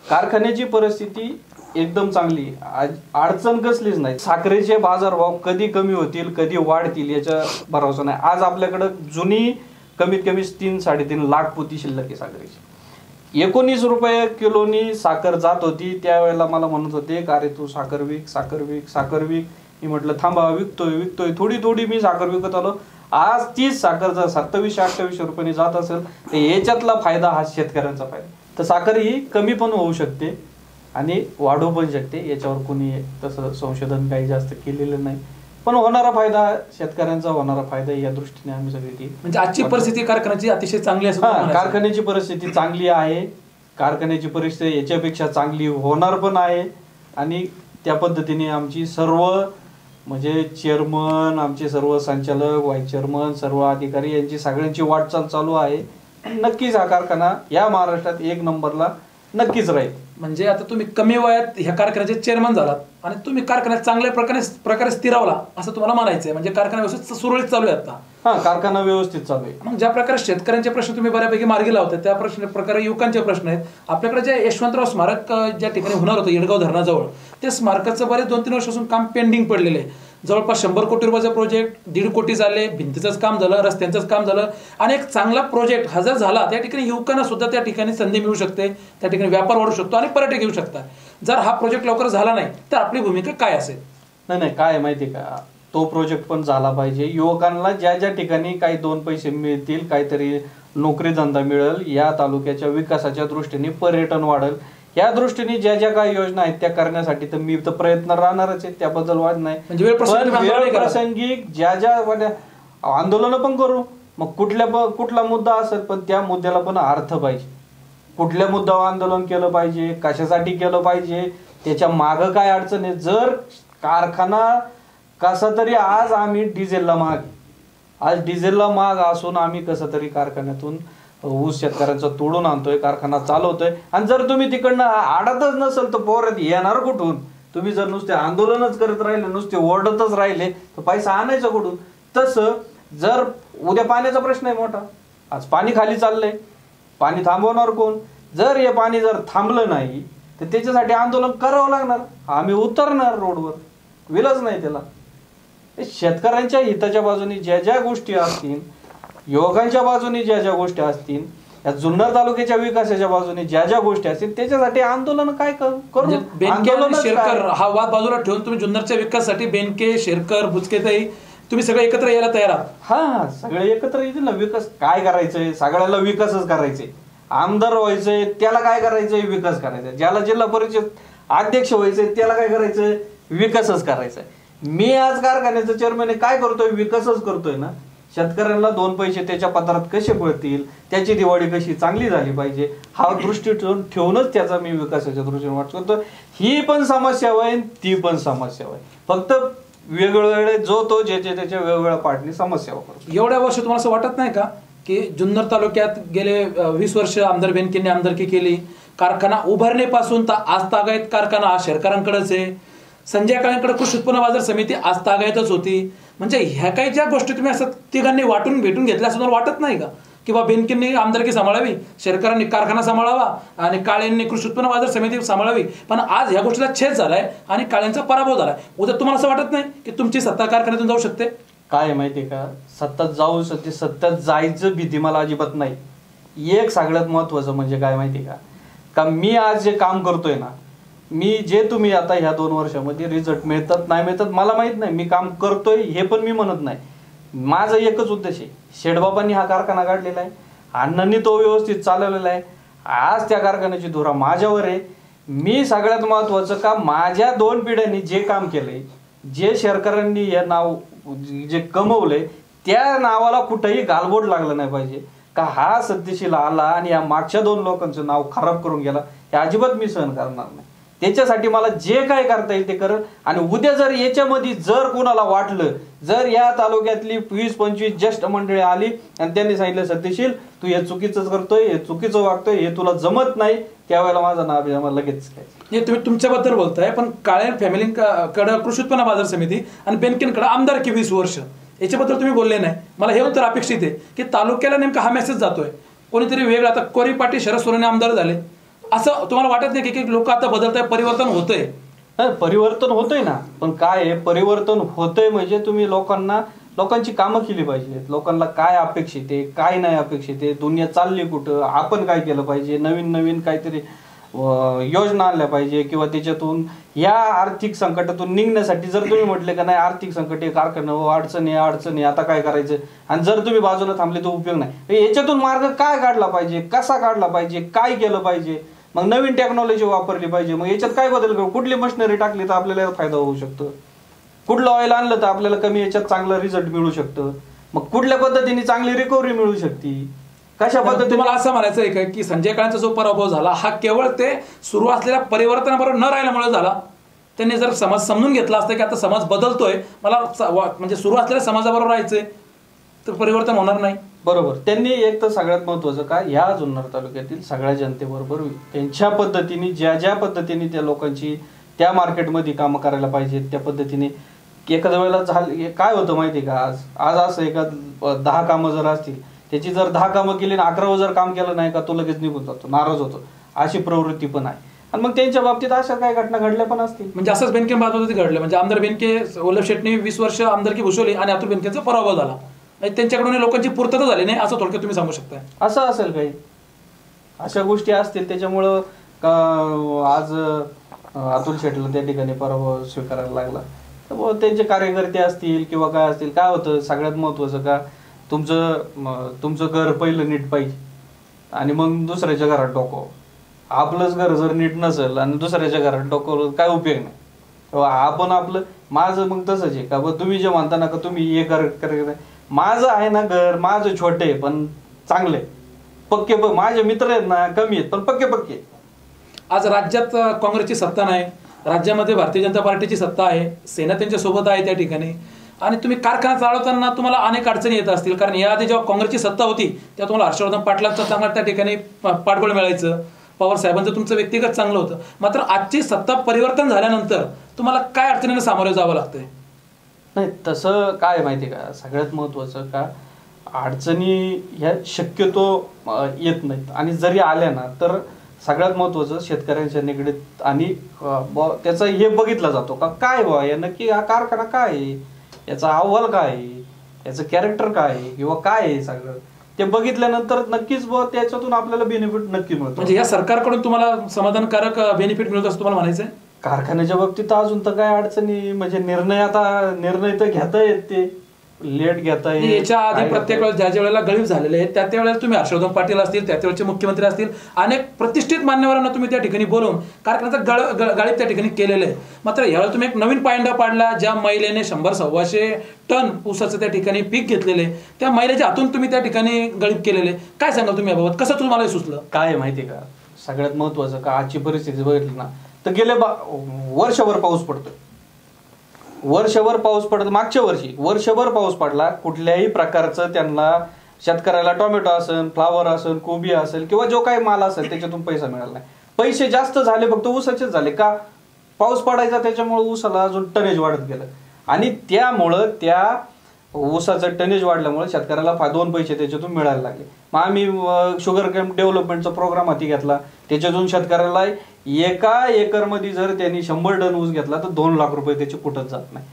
कारखान्याची परिस्थिती एकदम चांगली, अडचण कसलीच नाही. साखरेचे बाजारभाव कधी कमी होतील कधी वाढतील याचा भरोसा नाही. आज आपल्याकडं जुनी कमीत कमी 3-3.5 लाख पोती शिल्लक आहे साखरेची. 19 रुपये किलोनी साखर जात होती, त्यावेळेला मला म्हणत होते का अरे तू साखर विक. मी म्हटलं थांबा, विकतोय थोडी मी साखर विकत आलो. आज तीच साखर जर 27-28 रुपयांनी जात असेल तर याच्यातला फायदा हा शेतकऱ्यांचा फायदा. तर साखर ही कमी पण होऊ शकते आणि वाढू पण शकते, याच्यावर कोणी तसं संशोधन काही जास्त केलेलं नाही, पण होणारा फायदा शेतकऱ्यांचा होणारा फायदा या दृष्टीने आम्ही सगळी ती म्हणजे आजची परिस्थिती कारखान्याची अतिशय चांगली आहे. कारखान्याची परिस्थिती चांगली आहे, कारखान्याची परिस्थिती याच्यापेक्षा चांगली होणार पण आहे, आणि त्या पद्धतीने आमची सर्व म्हणजे चेअरमन, आमचे सर्व संचालक, व्हाईस चेअरमन, सर्व अधिकारी यांची सगळ्यांची वाटचाल चालू आहे. नक्कीच हा कारखाना या महाराष्ट्रात 1 नंबरला नक्कीच राहील. म्हणजे आता तुम्ही कमी वयात ह्या कारखान्याचे चेअरमन झालात आणि तुम्ही कारखान्यात चांगल्या प्रकारे स्थिरावला असं तुम्हाला म्हणायचंय. म्हणजे कारखाना व्यवस्थित सुरळीत चालू आहे आता. हा, कारखाना व्यवस्थित चालू आहे. मग ज्या प्रकारे शेतकऱ्यांचे प्रश्न तुम्ही बऱ्यापैकी मार्गी लावतात त्या प्रकारे युवकांचे प्रश्न आहेत. आपल्याकडे जे यशवंतराव स्मारक ज्या ठिकाणी होणार होतं येडगाव धरणाजवळ, ते स्मारकाचं बरेच 2-3 वर्षापासून काम पेंडिंग पडलेलं आहे. जवळपास 100 कोटी रुपयाचा प्रोजेक्ट, 1.5 कोटी झाले, भिंतीचंच काम झालं, रस्त्यांचंच काम झालं आणि एक चांगला प्रोजेक्ट हा जर झाला त्या ठिकाणी युवकांना सुद्धा त्या ठिकाणी संधी मिळू शकते, त्या ठिकाणी व्यापार वाढू शकतो आणि पर्यटक येऊ शकतात. जर हा प्रोजेक्ट लवकर झाला नाही तर आपली भूमिका काय असेल? नाही, काय आहे माहिती का, तो प्रोजेक्ट पण झाला पाहिजे. युवकांना ज्या ज्या ठिकाणी काही 2 पैसे मिळतील, काहीतरी नोकरी धंदा मिळेल, या तालुक्याच्या विकासाच्या दृष्टीने पर्यटन वाढेल, या दृष्टीने ज्या ज्या काही योजना आहेत त्या करण्यासाठी तर मी तर प्रयत्न राहणारच आहे, त्याबद्दल वाद नाही. म्हणजे वेळ प्रसंगी ज्या आंदोलन पण करू, मग कुठला मुद्दा असेल पण त्या मुद्द्याला पण अर्थ पाहिजे. कुठल्या मुद्द्यावर आंदोलन केलं पाहिजे, कशासाठी केलं पाहिजे, त्याच्या मागं काय अडचण आहे. जर कारखाना कसा तरी आज आम्ही डिझेलला महाग असून आम्ही कसं तरी कारखान्यातून ऊस शेतकऱ्यांचा तोडून आणतोय, कारखाना चालवतोय, आणि जर तुम्ही तिकडनं आडतच नसेल तर पोरात येणार कुठून? तुम्ही जर नुसते आंदोलनच करत राहिले, नुसते ओरडतच राहिले तर पैसा आणायचा कुठून? तसं जर उद्या पाण्याचा प्रश्न आहे मोठा, आज पाणी खाली चाललंय, पाणी थांबवणार कोण? जर हे पाणी जर थांबलं नाही तर त्याच्यासाठी आंदोलन करावं लागणार, आम्ही उतरणार रोडवर, विलच नाही त्याला. शेतकऱ्यांच्या हिताच्या बाजूने ज्या ज्या गोष्टी असतील, युवकांच्या बाजूने ज्या ज्या गोष्टी असतील, या जुन्नर तालुक्याच्या विकासाच्या बाजूने ज्या ज्या गोष्टी असतील त्याच्यासाठी आंदोलन काय करू? शेरकर हा वाद बाजूला ठेवून तुम्ही जुन्नरच्या विकासासाठी बेनके, शेरकर, बुचकेताई तुम्ही सगळे एकत्र यायला तयार आहात? हा, सगळे एकत्र येतील ना. विकास काय करायचंय? सगळ्याला विकासच करायचंय. आमदार व्हायचंय त्याला काय करायचंय? विकास करायचा. ज्याला जिल्हा परिषद अध्यक्ष व्हायचंय त्याला काय करायचंय? विकासच करायचा. मी आज कारखान्याचं चेअरमन काय करतोय? विकासच करतोय ना. शेतकऱ्यांना 2 पैसे त्याच्या पदरात कसे पडतील, त्याची दिवाळी कशी चांगली झाली पाहिजे, हा दृष्टी ठेवूनच त्याचा मी विकासाच्या दृष्टीने वाट करतो. ही पण समस्या आहे, ती पण समस्या आहे. फक्त वेगवेगळे जो तो ज्याच्या त्याच्या वेगवेगळ्या पार्टनी समस्या करतो. एवढ्या वर्ष तुम्हाला असं वाटत नाही का की जुन्नर तालुक्यात गेले 20 वर्ष आमदार बेनकेंनी आमदारकी केली, कारखाना उभारणीपासून तर आज तागायत कारखाना हा शेरकरांकडेच आहे, संजय काळेंकडे कृषी उत्पन्न बाजार समिती आज तागायतच होती. म्हणजे ह्या काही ज्या गोष्टी तुम्ही असं तिघांनी वाटून भेटून घेतल्या असं तुम्हाला वाटत नाही का की बा बेनकेंनी आमदारकी सांभाळावी, शेरकरांनी कारखाना सांभाळावा आणि काळेंनी कृषी उत्पन्न बाजार समिती सांभाळावी, पण आज ह्या गोष्टीला छेद झालाय आणि काळेंचा पराभव झालाय. उद्या तुम्हाला असं वाटत नाही की तुमची सत्ता कारखान्यातून जाऊ शकते? काय माहितीये का, सत्तात जाऊ शकते, सत्तात जायचं भीती मला अजिबात नाही. एक सगळ्यात महत्वाचं म्हणजे काय माहिती का मी आज जे काम करतोय ना, मी जे तुम्ही आता ह्या 2 वर्षामध्ये रिझल्ट मिळतात नाही मिळतात मला माहित नाही, मी काम करतोय हे पण मी म्हणत नाही. माझा एकच उद्देश आहे, शेडबाबांनी हा कारखाना काढलेला आहे, अण्णांनी तो व्यवस्थित चालवलेला आहे, आज त्या कारखान्याची धुरा माझ्यावर आहे. मी सगळ्यात महत्वाचं का माझ्या 2 पिढ्यांनी जे काम केलंय, जे शेरकरांनी हे नाव जे कमवलंय त्या नावाला कुठेही गालबोट लागलं नाही पाहिजे का हा सत्यशील आला आणि या मागच्या 2 लोकांचं नाव खराब करून गेला, हे अजिबात मी सहन करणार नाही. त्याच्यासाठी मला जे काय करता येईल ते करेल. आणि उद्या जर याच्यामध्ये जर कोणाला वाटलं, जर या तालुक्यातली 20-25 ज्येष्ठ मंडळी आली आणि त्यांनी सांगितलं सत्यशील तू हे चुकीचं करतोय, हे चुकीचं वागतोय, हे तुला जमत नाही, त्यावेळेला माझं नाव लगेच हे तुम्ही तुमच्याबद्दल बोलताय, पण काळे फॅमिलीकडे कृषी उत्पन्न बाजार समिती आणि बेनकेंकडे आमदारकी 20 वर्ष याच्याबद्दल तुम्ही बोलले नाही. मला हे उत्तर अपेक्षित आहे की तालुक्याला नेमका हा मेसेज जातोय, कोणीतरी वेगळं. आता कोरी पाटील शरद सोनवणे आमदार झाले, असं तुम्हाला वाटत नाही की लोक आता बदलत आहे, परिवर्तन होतंय? परिवर्तन होतंय ना, पण काय आहे परिवर्तन होतंय म्हणजे तुम्ही लोकांची कामं केली पाहिजे. लोकांना काय अपेक्षित आहे, काय नाही अपेक्षित आहे, दुनिया चालली कुठं, आपण काय केलं पाहिजे, नवीन नवीन काहीतरी योजना आणल्या पाहिजे, किंवा त्याच्यातून या आर्थिक संकटातून निघण्यासाठी जर तुम्ही म्हटले का नाही आर्थिक संकट आहे, कारखाना अडचणी आता काय करायचं, आणि जर तुम्ही बाजूला थांबले तर उपयोग नाही. याच्यातून मार्ग काय काढला पाहिजे, कसा काढला पाहिजे, काय केलं पाहिजे, मग नवीन टेक्नॉलॉजी वापरली पाहिजे, मग याच्यात काय बदल करू, कुठली मशिनरी टाकली तर आपल्याला फायदा होऊ शकतो, कुठलं ऑइल आणलं तर आपल्याला कमी याच्यात चांगलं रिझल्ट मिळू शकतं, मग कुठल्या पद्धतीने चांगली रिकव्हरी मिळू शकते, कशा पद्धतीने. तुम्हाला असं म्हणायचं आहे की संजय काळेंचा जो पराभव झाला हा केवळ ते सुरू असलेल्या परिवर्तनाबरोबर न राहिल्यामुळे झाला? त्यांनी जर समाज समजून घेतला असतं की आता समाज बदलतोय, मला म्हणजे सुरू असलेल्या समाजाबरोबर राहायचंय, तर परिवर्तन होणार नाही. बरोबर. त्यांनी एक तर सगळ्यात महत्वाचं काय, ह्या जुन्नर तालुक्यातील सगळ्या जनतेबरोबर त्यांच्या पद्धतीने ज्या पद्धतीने त्या लोकांची त्या मार्केटमध्ये कामं करायला पाहिजेत त्या पद्धतीने. एखाद्या वेळेला झालं काय होतं माहिती का, आज असं एका 10 कामं जर असतील, त्याची जर 10 कामं केली आणि 11वं जर काम केलं नाही का, तो लगेच निघून जातो, नाराज होतो. अशी प्रवृत्ती पण आहे. आणि मग त्यांच्या बाबतीत अशा काही घटना घडल्या पण असतील. म्हणजे असंच बेनके बाबतीत घडलं. म्हणजे आमदार बेनके, वल्लभ शेट्टी 20 वर्ष आमदारकी भूषवली आणि अतुल बेनकेचा पराभव झाला. त्यांच्याकडून लोकांची पूर्तता झाली नाही असं थोडक्यात तुम्ही सांगू शकता. असं असेल काही अशा गोष्टी असतील त्याच्यामुळं आज अतुल शेट्टीला त्या ठिकाणी पराभव स्वीकारायला लागला. तर त्यांचे कार्यकर्ते असतील किंवा काय असतील. काय होतं सगळ्यात महत्वाचं का, तुमचं घर पहिलं नीट पाहिजे आणि मग दुसऱ्याच्या घरात डोकं. आपलंच घर जर नीट नसेल आणि दुसऱ्याच्या घरात डोकं काय उपयोग नाही. आपण आपलं, माझं मग तसंच आहे का, तुम्ही जे म्हणता ना का तुम्ही हे कर, माझं आहे ना घर, माझं छोटे पण चांगले पक्के, माझे मित्र आहेत ना कमी आहेत पण पक्के. आज राज्यात काँग्रेसची सत्ता नाही, राज्यामध्ये भारतीय जनता पार्टीची सत्ता आहे, सेना त्यांच्या सोबत आहे त्या ठिकाणी. आणि तुम्ही कारखाना चालवताना तुम्हाला अनेक अडचणी येत असतील, कारण याआधी जेव्हा काँग्रेसची सत्ता होती तेव्हा तुम्हाला हर्षवर्धन पाटलांचं चांगला त्या ठिकाणी पाठबळ मिळायचं, पवार साहेबांचं तुमचं व्यक्तिगत चांगलं होतं. मात्र आजची सत्ता परिवर्तन झाल्यानंतर तुम्हाला काय अडचणींना सामोरे जावं लागतंय? नाही तसं काय माहिती का, सगळ्यात महत्वाचं का, अडचणी ह्या शक्यतो येत नाहीत. आणि जरी आल्या ना तर सगळ्यात महत्वाचं शेतकऱ्यांच्या निगडीत आणि त्याचा हे बघितला जातो का काय बा या नक्की हा कारखाना काय आहे, याचा अहवाल काय आहे, याचं कॅरेक्टर काय आहे किंवा काय आहे, सगळं ते बघितल्यानंतर नक्कीच त्याच्यातून आपल्याला बेनिफिट नक्की मिळतो. म्हणजे या सरकारकडून तुम्हाला समाधानकारक बेनिफिट मिळत असं तुम्हाला म्हणायचंय? कारखान्याच्या बाबतीत अजून तर काय अडचणी, म्हणजे निर्णय तर घेता येत, ते लेट घेता येत. याच्या आधी प्रत्येक वेळेस ज्या वेळेला गळीव झालेले आहेत त्या वेळेला तुम्ही हर्षवर्धन पाटील असतील, त्या वेळेचे मुख्यमंत्री असतील, अनेक प्रतिष्ठित मान्यवरांना तुम्ही त्या ठिकाणी बोलवून कारखान्याचं गाळीव त्या ठिकाणी केलेलं आहे. मात्र यावेळेला तुम्ही एक नवीन पायंडा पाडला, ज्या महिलेने 100-125 टन ऊसाचं त्या ठिकाणी पीक घेतलेले, त्या महिलेच्या हातून तुम्ही त्या ठिकाणी गळीव केलेले. काय सांगाल तुम्ही याबाबत, कसं तुम्हाला हे सुचलं? काय माहिती का, सगळ्यात महत्वाचं का, आजची परिस्थिती बघितली ना तर गेले वर्षभर पाऊस पडतोय, वर्षभर पाऊस पडतो. मागच्या वर्षी वर्षभर पाऊस पडला, कुठल्याही प्रकारचं त्यांना शेतकऱ्याला टोमॅटो असेल, फ्लावर असेल, कोबी असेल किंवा जो काही माल असेल त्याच्यातून पैसा मिळाला नाही. पैसे जास्त झाले फक्त ऊसाचेच झाले का, पाऊस पडायचा त्याच्यामुळे ऊसाला अजून टनेज वाढत गेलं आणि त्यामुळं त्या ऊसाचं टनेज वाढल्यामुळे शेतकऱ्याला 2 पैसे त्याच्यातून मिळायला लागले. मग आम्ही शुगर केन डेव्हलपमेंटचा प्रोग्राम हाती घेतला, त्याच्यातून शेतकऱ्याला 1 एकरमध्ये जर त्यांनी 100 टन ऊस घेतला तर 2 लाख रुपये त्याचे कुठंच जात नाही.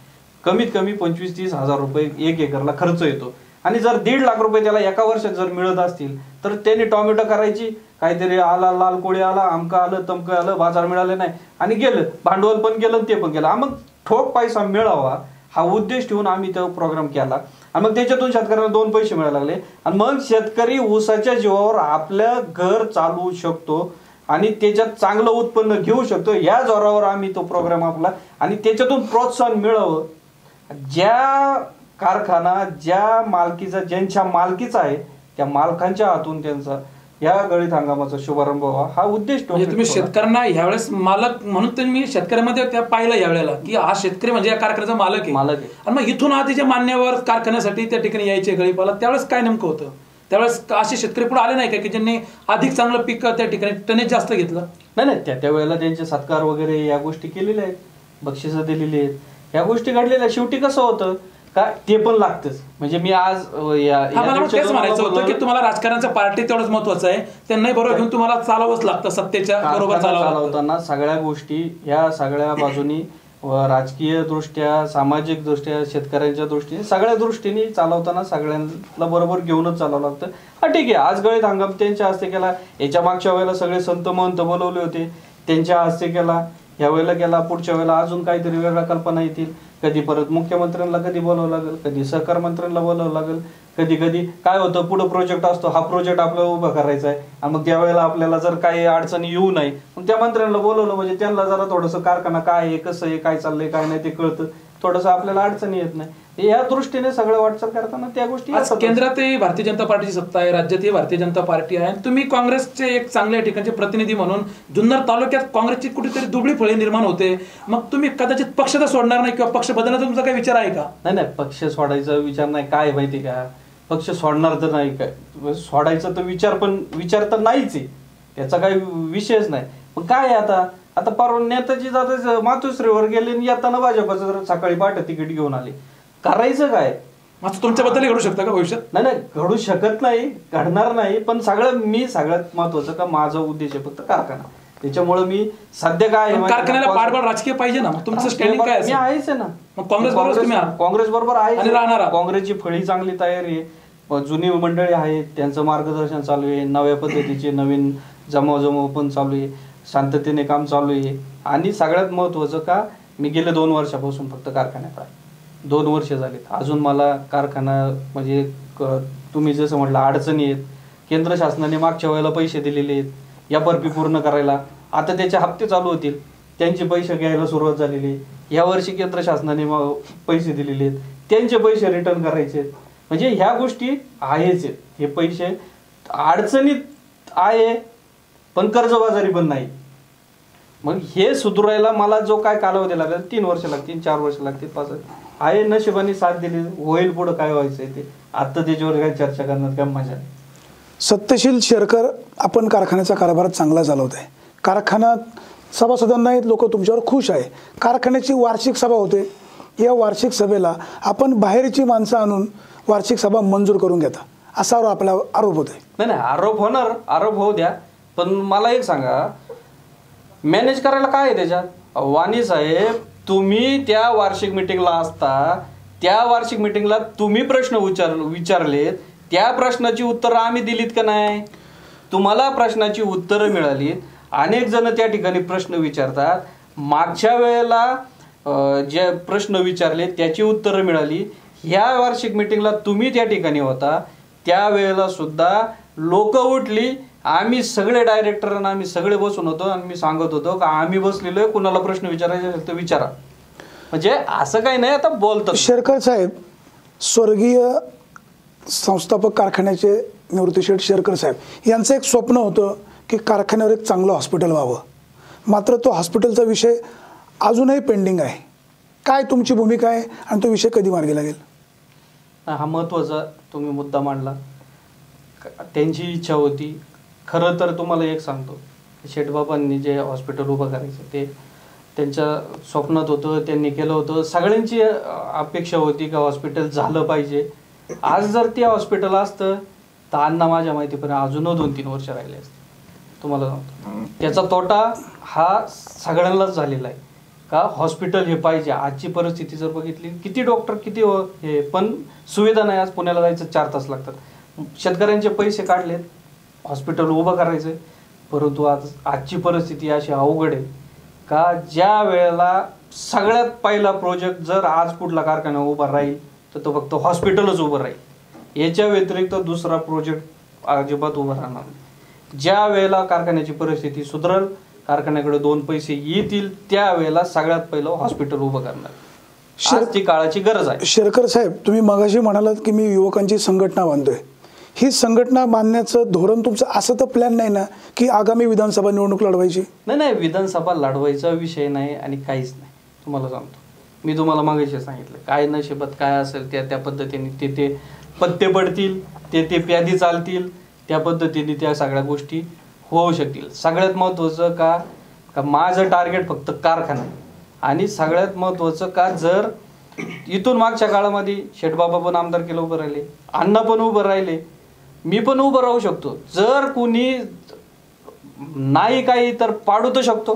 कमीत कमी 25-30 हजार रुपये 1 एकरला खर्च येतो. आणि जर 1.5 लाख रुपये त्याला एका वर्षात जर मिळत असतील तर त्यांनी टोमॅटो करायची, काहीतरी आला, लाल कोळी आला, आमका आलं, तमकं आलं, बाजार मिळाले नाही आणि गेलं, भांडवल पण गेलं ते पण गेलं. मग ठोक पैसा मिळावा हा उद्देश ठेवून आम्ही तो प्रोग्राम केला आणि मग त्याच्यातून शेतकऱ्यांना 2 पैसे मिळायला लागले आणि मग शेतकरी ऊसाच्या जीवावर आपलं घर चालवू शकतो आणि त्याच्यात चांगलं उत्पन्न घेऊ शकतो. या जोरावर आम्ही तो प्रोग्राम आपला आणि त्याच्यातून प्रोत्साहन मिळावं. ज्या कारखाना ज्या मालकीचा, ज्यांच्या मालकीचा आहे त्या मालकांच्या हातून त्यांचा या गळीत हंगामाचा शुभारंभ व्हावा हा उद्देश. तुम्ही शेतकऱ्यांना यावेळेस मालक म्हणून तुम्ही शेतकऱ्यामध्ये त्या पाहिलं यावेळेला की हा शेतकरी म्हणजे या कारखान्याचा मालक आहे. आणि मग इथून आधी जे मान्यवर कारखान्यासाठी त्या ठिकाणी यायचे गळीपाला, त्यावेळेस काय नेमकं होतं? त्यावेळेस असे शेतकरी पुढे आले नाही का की ज्यांनी अधिक चांगलं पीक त्या ठिकाणी टनेज जास्त घेतलं? नाही, त्या वेळेला त्यांचे सत्कार वगैरे या गोष्टी केलेल्या आहेत, बक्षिसं दिलेली आहेत, या गोष्टी घडलेल्या. शेवटी कसं होतं का ते पण लागतंच. म्हणजे मी आज तेच म्हणायचं होतं की तुम्हाला राजकारणाचं पार्टी तेवढंच महत्वाचं आहे, त्यांनाही बरोबर घेऊन तुम्हाला चालवच लागतं, सत्तेच्या बरोबर चालवताना सगळ्या गोष्टी या सगळ्या बाजूनी राजकीय दृष्ट्या, सामाजिक दृष्ट्या, शेतकऱ्यांच्या दृष्टीने, सगळ्या दृष्टीने चालवताना सगळ्यांना बरोबर घेऊनच चालावं लागतं. हा ठीक आहे, आज गळीत हंगाम त्यांच्या हस्ते केला, याच्या मागच्या वेळेला सगळे संत महंत बोलवले होते त्यांच्या हस्ते केला, ह्या वेळेला केला, पुढच्या वेळेला अजून काहीतरी वेगळ्या कल्पना येतील. कधी परत मुख्यमंत्र्यांना कधी बोलावं लागेल, कधी सहकार मंत्र्यांना बोलावं लागेल, कधी कधी काय होतं पुढं प्रोजेक्ट असतो, हा प्रोजेक्ट आपल्याला उभा करायचा आहे आणि मग त्यावेळेला आपल्याला जर काही अडचणी येऊ नये मग त्या मंत्र्यांना बोलवलं म्हणजे त्यांना जरा थोडंसं कारखाना काय आहे, कसं आहे, काय चाललंय काय नाही ते कळतं, थोडंसं आपल्याला अडचणी येत नाही. या दृष्टीने सगळं वाटचाल करताना त्या गोष्टी आज केंद्रातही भारतीय जनता पार्टीची सत्ता आहे, राज्यातही भारतीय जनता पार्टी आहे. तुम्ही काँग्रेसचे एक चांगल्या ठिकाणचे प्रतिनिधी म्हणून जुन्नर तालुक्यात काँग्रेसची कुठेतरी दुबळी फळे निर्माण होते. मग तुम्ही कदाचित पक्ष तर सोडणार नाही किंवा पक्ष बदलण्याचा तुमचा काही विचार आहे का? नाही, पक्ष सोडायचा विचार नाही. काय माहिती का, पक्ष सोडणार तर नाही, काय सोडायचा तर विचार तर नाहीच आहे, त्याचा काही विषयच नाही. पण काय आता परवा नेताजी जाता मातोश्रीवर गेले आणि येताना भाजपचं सकाळी पहाटे तिकीट घेऊन आले. करायचं काय? असं तुमच्याबद्दल घडू शकतं का भविष्यात? नाही, घडू शकत नाही, घडणार नाही. पण सगळ्यात महत्वाचं का माझा उद्देश आहे फक्त कारखाना. त्याच्यामुळे मी सध्या काय कारखान्याला पाठबळ राजकीय पाहिजे ना. मग तुमचं स्टँडिंग काय मी आहेच आहे ना. मग काँग्रेस बरोबर आहे आणि राहणार. काँग्रेसची फळी चांगली तयारी आहे, जुनी मंडळी आहेत, त्यांचं मार्गदर्शन चालू आहे, नव्या पद्धतीचे नवीन जमाव पण चालू आहे, शांततेने काम चालू आहे. आणि सगळ्यात महत्वाचं का, मी गेले 2 वर्षापासून फक्त कारखान्यात आहे. 2 वर्ष झालीत. अजून मला कारखाना म्हणजे तुम्ही जसं म्हटलं अडचणी आहेत. केंद्र शासनाने मागच्या वेळेला पैसे दिलेले आहेत या बर्फी पूर्ण करायला. आता त्याचे हप्ते चालू होतील, त्यांचे पैसे घ्यायला सुरुवात झालेली आहे. यावर्षी केंद्र शासनाने पैसे दिलेले आहेत, त्यांचे पैसे रिटर्न करायचे आहेत. म्हणजे ह्या गोष्टी आहेच आहेत. हे पैसे अडचणीत आहे पण कर्जबाजारी पण नाही. मग हे सुधारायला मला जो काय कालावधी लागेल, 3 वर्ष लागतील, 4 वर्ष लागतील, 5 आहे. नशिबाने साथ दिली, होईल. पुढं काय व्हायचंय ते आता त्याच्यावर काय चर्चा करण्यात काय मजा नाही. सत्यशील शेरकर, आपण कारखान्याचा कारभार चांगला चालवत आहे. कारखान्यात सभासदांना लोक तुमच्यावर खुश आहे. कारखान्याची वार्षिक सभा होते, या वार्षिक सभेला आपण बाहेरची माणसं आणून वार्षिक सभा मंजूर करून घेता, असा आपला आरोप होतोय. नाही, आरोप होणार, आरोप होऊ द्या. पण मला एक सांगा, मॅनेज करायला काय आहे त्याच्यात? वाणी साहेब, तुम्ही त्या वार्षिक मिटिंगला असता, त्या वार्षिक मिटिंगला तुम्ही प्रश्न विचारलेत, त्या प्रश्नाची उत्तरं आम्ही दिलीत का नाही? तुम्हाला प्रश्नाची उत्तरं मिळालीत. अनेक जण त्या ठिकाणी प्रश्न विचारतात. मागच्या वेळेला जे प्रश्न विचारले त्याची उत्तरं मिळाली. ह्या वार्षिक मिटिंगला तुम्ही त्या ठिकाणी होता, त्यावेळेला सुद्धा लोक उठली. आम्ही सगळे डायरेक्टर आम्ही सगळे बसून होतो आणि मी सांगत होतो का आम्ही बसलेलो आहे, कुणाला प्रश्न विचारायचे असेल तर विचारा. म्हणजे असं काही नाही. आता बोलतात शेरकर साहेब, स्वर्गीय संस्थापक कारखान्याचे निवृत्तीशेठ शेरकर साहेब यांचं एक स्वप्न होतं की कारखान्यावर एक चांगलं हॉस्पिटल व्हावं. मात्र तो हॉस्पिटलचा विषय अजूनही पेंडिंग आहे. काय तुमची भूमिका आहे आणि तो विषय कधी मार्गी लागेल? हा महत्त्वाचा तुम्ही मुद्दा मांडला. त्यांची इच्छा होती. खरं तर तुम्हाला एक सांगतो, शेठबाबांनी जे हॉस्पिटल उभं करायचं ते त्यांच्या स्वप्नात होतं, त्यांनी केलं होतं. सगळ्यांची अपेक्षा होती का हॉस्पिटल झालं पाहिजे. आज जर ते हॉस्पिटल असतं तर अण्णा माझ्या माहितीपर्यंत अजून 2-3 वर्ष राहिले असते. तुम्हाला सांगतो त्याचा तोटा हा सगळ्यांनाच झालेला आहे. का हॉस्पिटल हे पाहिजे. आजची परिस्थिती जर बघितली, किती डॉक्टर किती हे, पण सुविधा नाही. आज पुण्याला जायचं 4 तास लागतात. शेतकऱ्यांचे पैसे काढलेत, हॉस्पिटल उभं करायचं. परंतु आजची परिस्थिती अशी अवघड आहे का ज्या वेळेला सगळ्यात पहिला प्रोजेक्ट जर आज कुठला कारखाना उभा राहील तर तो फक्त हॉस्पिटलच उभं राहील. याच्या व्यतिरिक्त दुसरा प्रोजेक्ट अजिबात उभा राहणार नाही. ज्या वेळेला कारखान्याची परिस्थिती सुधारेल, कारखान्याकडे 2 पैसे येतील, त्यावेळेला सगळ्यात पहिलं हॉस्पिटल उभं करणार. ती काळाची गरज आहे. शेरकर साहेब, तुम्ही मगाशी म्हणालात की मी युवकांची संघटना बांधतोय. ही संघटना बांधण्याचं धोरण तुमचं असं तर प्लॅन नाही ना की आगामी विधानसभा निवडणूक लढवायची? नाही, विधानसभा लढवायचा विषय नाही आणि काहीच नाही. तुम्हाला सांगतो, मी तुम्हाला मागाशी सांगितलं, काय नशिबात काय असेल त्या पद्धतीने ते पत्ते पडतील, ते प्यादी चालतील, त्या पद्धतीने त्या सगळ्या गोष्टी होऊ शकतील. सगळ्यात महत्त्वाचं का माझं टार्गेट फक्त कारखाना. आणि सगळ्यात महत्त्वाचं का जर इथून मागच्या काळामध्ये शेठबाबा पण आमदार केलं उभं राहिले, अण्णा पण उभं राहिले, मी पण उभं राहू शकतो. जर कुणी नाही काही तर पाडू तर शकतो.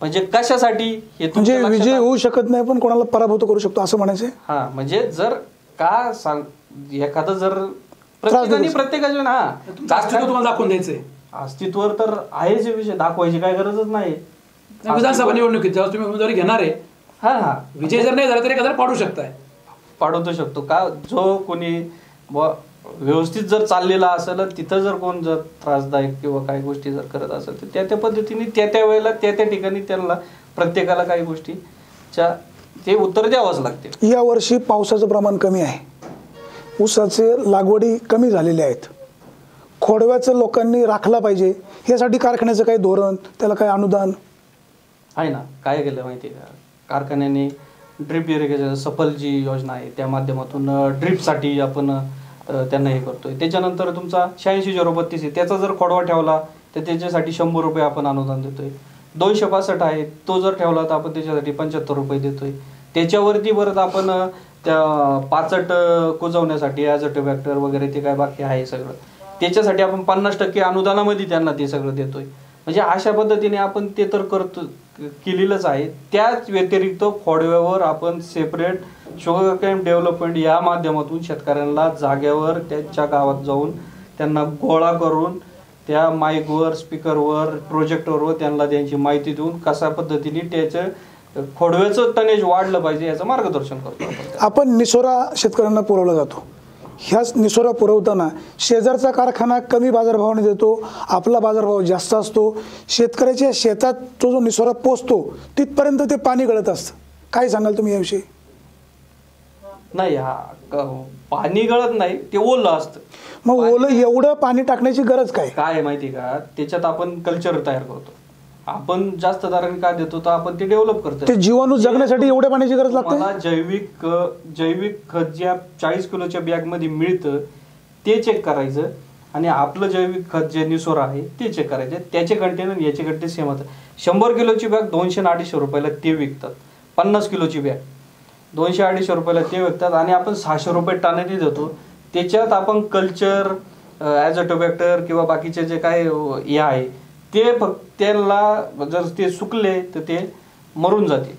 म्हणजे कशासाठी हे म्हणजे विजय होऊ शकत नाही पण कोणाला पराभूत करू शकतो असं म्हणायचं? हा, म्हणजे जर का सांग एखादं जर प्रत्येकाचे तुम्हाला दाखवून द्यायचंय अस्तित्व तर आहेच. विषय दाखवायची काय गरजच नाही. विधानसभा निवडणुकीत जेव्हा तुम्ही उमेदवारी घेणार आहे, हा विजय जर नाही झाला तरी एखादा पाडू शकताय. पाडवू शकतो का जो कोणी व्यवस्थित जर चाललेला असेल, तिथं जर कोण जर त्रासदायक किंवा काही गोष्टी जर करत असेल तर त्या पद्धतीने त्या वेळेला त्या ठिकाणी त्यांना प्रत्येकाला काही गोष्टीच्या ते उत्तर द्यावंच लागते. यावर्षी पावसाचं प्रमाण कमी आहे, ऊसाचे लागवडी कमी झालेल्या आहेत, खोडव्याचं लोकांनी राखला पाहिजे, यासाठी कारखान्याचं काही धोरण, त्याला काही अनुदान आहे ना? काय केलं माहिती आहे का, कारखान्याने ड्रिप इरिगेशन सफल जी योजना आहे त्या माध्यमातून ड्रिपसाठी आपण त्यांना हे करतोय. त्याच्यानंतर तुमचा 86-032 आहे, त्याचा जर खोडवा ठेवला तर त्याच्यासाठी 100 रुपये आपण अनुदान देतोय. 265 आहे, तो जर ठेवला तर आपण त्याच्यासाठी 75 रुपये देतोय. त्याच्यावरती परत आपण त्या पाचट कुजवण्यासाठी ॲझोटोबॅक्टर वगैरे ते काय बाकी आहे सगळं, त्याच्यासाठी आपण 50% अनुदानामध्ये त्यांना ते सगळं देतोय. म्हणजे अशा पद्धतीने आपण ते तर करतो, केलेलंच आहे. त्याच व्यतिरिक्त खोडव्यावर आपण सेपरेट शुगर केन डेव्हलपमेंट या माध्यमातून शेतकऱ्यांना जागेवर त्यांच्या गावात जाऊन त्यांना गोळा करून त्या माईकवर, स्पीकरवर, प्रोजेक्टरवर त्यांना त्यांची माहिती देऊन कशा पद्धतीने त्याचं खोडव्याचं टनेज वाढलं पाहिजे याचं मार्गदर्शन करतो. आपण निसोरा शेतकऱ्यांना पुरवला जातो, ह्याच निसोरा पुरवताना शेजारचा कारखाना कमी बाजारभावाने देतो, आपला बाजारभाव जास्त असतो, शेतकऱ्याच्या शेतात तो जो निसोरा पोचतो तिथपर्यंत ते पाणी गळत असतं. काय सांगाल तुम्ही याविषयी? नाही, पाणी गळत नाही, ते ओलं असतं. मग ओलं एवढं पाणी टाकण्याची गरज काय? काय माहिती का, त्याच्यात आपण कल्चर तयार करतो. आपण जास्त दराने काय देतो तर आपण ते डेव्हलप करतो. ते जीवाणू जगण्यासाठी एवढ्या पाण्याची गरज लागते. मला जैविक खत ज्या 40 किलोच्या बॅगमध्ये मिळतं ते चेक करायचं आणि आपलं जैविक खत जे निसोरा आहे ते चेक करायचं. त्याचे कंटेनर याचे कंटेनर सेम होतं. 100 किलोची बॅग 200-250 रुपयाला ते विकतात. 50 किलोची बॅग 200-250 रुपयाला ते विकतात आणि आपण 600 रुपये टनाने देतो. त्याच्यात आपण कल्चर, ॲझोटोबॅक्टर किंवा बाकीचे जे काय हे आहे ते फक्त त्याला जर ते सुकले तर ते मरून जाते.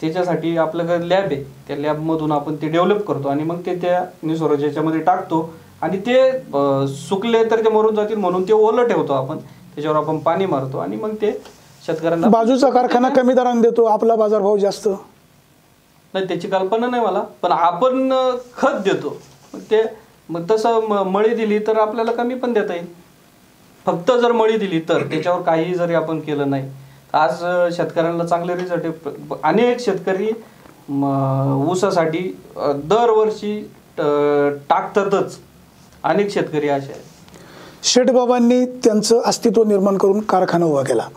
त्याच्यासाठी आपल्याकडे लॅब आहे, त्या लॅबमधून आपण ते डेव्हलप करतो आणि मग ते त्या निसोराच्या याच्यामध्ये टाकतो आणि ते सुकले तर ते मरून जातील म्हणून ते ओलं ठेवतो आपण, त्याच्यावर आपण पाणी मारतो आणि मग ते शेतकऱ्यांना. बाजूचा कारखाना कमी दराने देतो, आपला बाजारभाव जास्त. नाही, त्याची कल्पना नाही मला, पण आपण खत देतो मग तसं मळी दिली तर आपल्याला कमी पण देता येईल. फक्त जर मळी दिली तर त्याच्यावर काही जरी आपण केलं नाही आज शेतकऱ्यांना चांगले रिझल्ट. अनेक शेतकरी ऊसासाठी दरवर्षी टाकतातच, अनेक शेतकरी असे आहेत. शेठबाबांनी त्यांचं अस्तित्व निर्माण करून कारखाना उभा केला.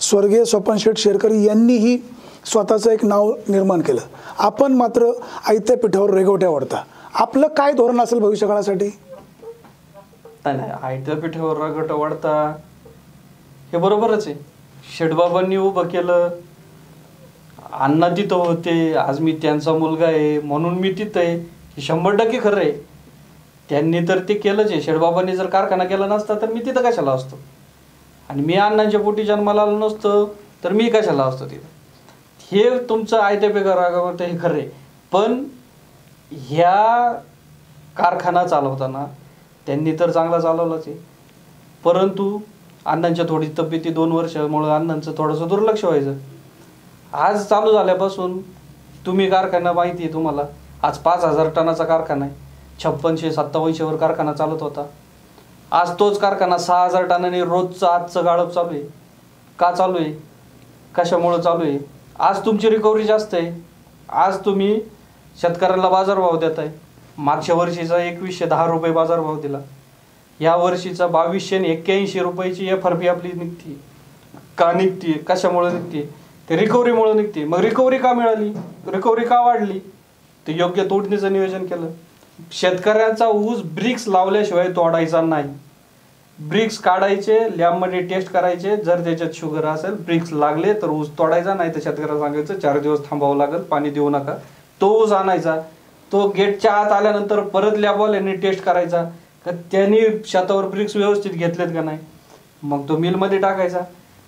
स्वर्गीय स्वपन शेठ शेरकर यांनीही स्वतःचं एक नाव निर्माण केलं. आपण मात्र आयत्या पिठावर रेघोट्या ओढता. आपलं काय धोरण असेल भविष्यकाळासाठी? नाही, आयत्या पिठावर रेघोट्या ओढता हे बरोबरच आहे. शेठबाबांनी उभं केलं, अण्णा तिथं होते, आज मी त्यांचा मुलगा आहे म्हणून मी तिथं आहे, हे 100% खरं आहे. त्यांनी तर ते केलंच आहे. शेठबाबांनी जर कारखाना केला नसता तर मी तिथं कशाला असतो, आणि मी अण्णांच्या पोटी जन्माला आलो नसतो तर मी कशाला असतो तिथं. हे तुमचं आयत्या पिठावर हे खरं आहे. पण ह्या कारखाना चालवताना त्यांनी तर चांगला चालवलाच आहे, परंतु अण्णांच्या थोडी तब्येती 2 वर्षामुळे अण्णांचं थोडंसं दुर्लक्ष व्हायचं. आज चालू झाल्यापासून तुम्ही कारखाना माहिती आहे तुम्हाला, आज 5000 टनाचा कारखाना आहे. 5600-5700 वर कारखाना चालत होता. आज तोच कारखाना 6000 टनाने रोजचं आजचं गाळप चालू आहे. का चालू आहे, कशामुळं चालू आहे? आज तुमची रिकव्हरी जास्त आहे. आज तुम्ही शेतकऱ्यांना बाजारभाव देताय. मागच्या वर्षीचा 2110 रुपये बाजारभाव दिला, या वर्षीचा 2281 रुपयाची FRP आपली निघते. का निघते, कशामुळे निघते? ते रिकव्हरीमुळे निघते. मग रिकव्हरी का मिळाली, रिकव्हरी का वाढली? ते योग्य तोडणीचं नियोजन केलं. शेतकऱ्यांचा ऊस ब्रिक्स लावल्याशिवाय तोडायचा नाही. ब्रिक्स काढायचे, लॅबमध्ये टेस्ट करायचे, जर त्याच्यात शुगर असेल, ब्रिक्स लागले तर ऊस तोडायचा, नाही तर शेतकऱ्याला सांगायचं 4 दिवस थांबावं लागेल, पाणी देऊ नका. तो ऊस आणायचा, तो गेटच्या आत आल्यानंतर परत लॅबवाल्यांनी टेस्ट करायचा का त्यांनी शेतावर ब्रिक्स व्यवस्थित घेतलेत का नाही, मग तो मिलमध्ये टाकायचा.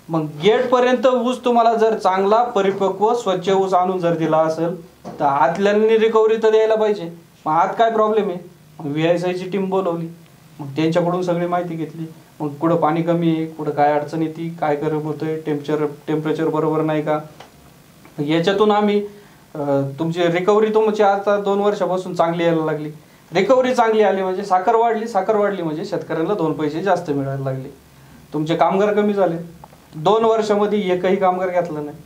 मग गेटपर्यंत ऊस तुम्हाला जर चांगला परिपक्व स्वच्छ ऊस आणून जर दिला असेल तर आतल्यांनी रिकव्हरी तर द्यायला पाहिजे. मग आत काय प्रॉब्लेम आहे, मग VSIची टीम बोलवली, मग त्यांच्याकडून सगळी माहिती घेतली. मग कुठं पाणी कमी आहे, कुठं काय अडचण येते, काय गरम होतंय, टेम्परेचर बरोबर नाही का, याच्यातून आम्ही तुमची रिकव्हरी तुमची आता 2 वर्षापासून चांगली यायला लागली. रिकव्हरी चांगली आली म्हणजे साखर वाढली म्हणजे शेतकऱ्यांना 2 पैसे जास्त मिळायला लागले. तुमचे कामगार कमी झाले. 2 वर्षामध्ये एकही कामगार घेतला नाही.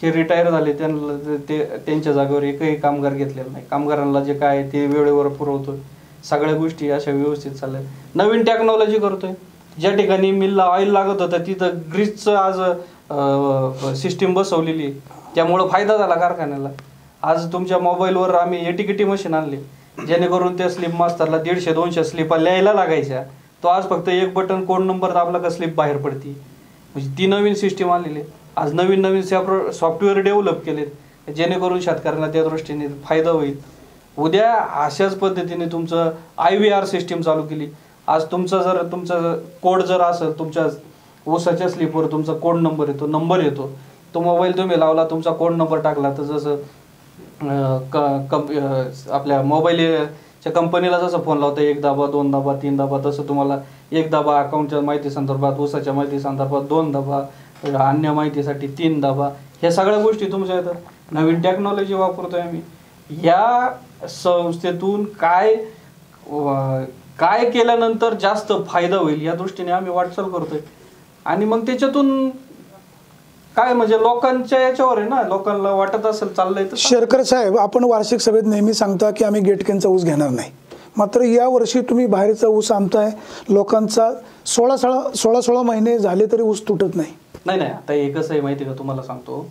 जे रिटायर झाले त्यांना त्यांच्या जागेवर एकही कामगार घेतलेला नाही. कामगारांना जे काय ते वेळेवर पुरवतोय, सगळ्या गोष्टी अशा व्यवस्थित चालल्या. नवीन टेक्नॉलॉजी करतोय. ज्या ठिकाणी मिलला ऑइल लागत होतं तिथं ग्रीसचं आज सिस्टीम बसवलेली आहे, त्यामुळं फायदा झाला कारखान्याला. आज तुमच्या मोबाईलवर आम्ही एटीकेटी मशीन आणले, जेणेकरून त्या स्लिप मास्तरला 150-200 स्लिपा लिहायला लागायच्या, तो आज फक्त एक बटन कोड नंबर दाबला का स्लिप बाहेर पडती. म्हणजे ती नवीन सिस्टीम आलेली आहे. आज नवीन नवीन सॉफ्टवेअर डेव्हलप केलेत, जेणेकरून शेतकऱ्यांना त्या दृष्टीने फायदा होईल. उद्या अशाच पद्धतीने तुमचं IVR सिस्टीम चालू केली. आज तुमचा कोड जर असेल, तुमच्या ऊसाच्या स्लिपवर तुमचा कोड नंबर येतो, तो मोबाईल तुम्ही लावला, तुमचा कोड नंबर टाकला, तर जसं आपल्या मोबाईलच्या कंपनीला जसं फोन लावता 1 दाबा 2 दाबा 3 दाबा, तसं तुम्हाला 1 दाबा अकाउंटच्या माहिती संदर्भात, ऊसाच्या माहिती संदर्भात 2 दाबा, अन्य माहितीसाठी 3 दाबा, ह्या सगळ्या गोष्टी तुमच्या येतात. नवीन टेक्नॉलॉजी वापरतोय आम्ही. या संस्थेतून काय केल्यानंतर जास्त फायदा होईल या दृष्टीने आम्ही वाटचाल करतोय. आणि मग त्याच्यातून काय म्हणजे लोकांच्या याच्यावर आहे ना, लोकांना वाटत असेल चाललंय तर. शेरकर साहेब, आपण वार्षिक सभेत नेहमी सांगता की आम्ही गेटकेनचा ऊस घेणार नाही, मात्र या वर्षी तुम्ही बाहेरचा ऊस आणताय. लोकांचा 16 महिने झाले तरी ऊस तुटत नाही. नाही, आता हे कसं आहे माहिती का, तुम्हाला सांगतो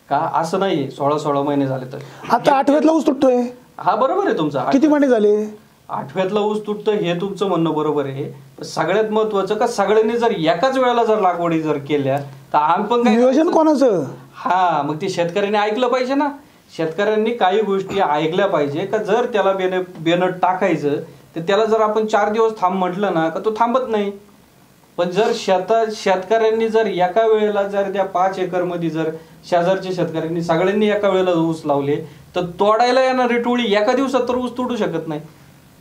का, असं नाहीये 16 महिने झाले तर. आता 8व्यातला ऊस तुटतोय. हा बरोबर आहे तुमचा. किती महिने झाले? 8व्यातला ऊस तुटतोय हे तुमचं म्हणणं बरोबर आहे. सगळ्यात महत्वाचं का, सगळ्यांनी जर एकाच वेळेला जर लागवडी जर केल्या तर आम्ही पण काय, नियोजन कोणाचं? हा, मग ते शेतकऱ्यांनी ऐकलं पाहिजे ना. शेतकऱ्यांनी काही गोष्टी ऐकल्या पाहिजे का. जर त्याला बेनट टाकायचं तर त्याला जर आपण 4 दिवस थांब म्हटलं ना, का तो थांबत नाही. पण जर शेतकऱ्यांनी जर एका वेळेला जर त्या 5 एकरमध्ये जर शेजारच्या शेतकऱ्यांनी सगळ्यांनी एका वेळेला ऊस लावले तर तोडायला येणारी टोळी एका दिवसात तर ऊस तोडू शकत नाही.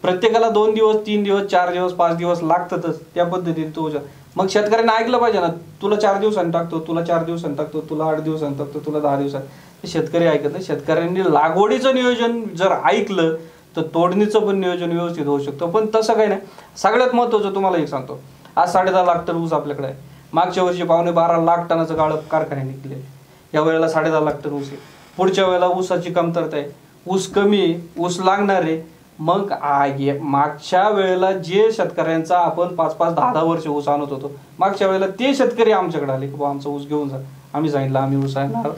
प्रत्येकाला 2 दिवस 3 दिवस 4 दिवस 5 दिवस लागतातच. त्या पद्धतीने तो मग शेतकऱ्यांनी ऐकलं पाहिजे ना. तुला 4 दिवसांनी टाकतो, तुला 4 दिवसांनी टाकतो, तुला 8 दिवसांनी टाकतो, तुला 10 दिवसांनी. शेतकरी ऐकत नाही. शेतकऱ्यांनी लागवडीचं नियोजन जर ऐकलं तर तोडणीचं पण नियोजन व्यवस्थित होऊ शकतं. पण तसं काही नाही. सगळ्यात महत्त्वाचं तुम्हाला एक सांगतो, आज 10.5 लाख टन ऊस आपल्याकडे आहे. मागच्या वर्षी 12.25 लाख टनाचं गाळप कारखाने निघले. या वेळेला 10.5 लाख टन ऊस आहे. पुढच्या वेळेला ऊसाची कमतरता आहे, ऊस कमी आहे, ऊस लागणार आहे. मग मागच्या वेळेला जे शेतकऱ्यांचा आपण 5-5 10-10 वर्ष ऊस आणत होतो, मागच्या वेळेला ते शेतकरी आमच्याकडे आले की बाबा आमचा ऊस घेऊन जा. आम्ही सांगितलं आम्ही ऊस आणणार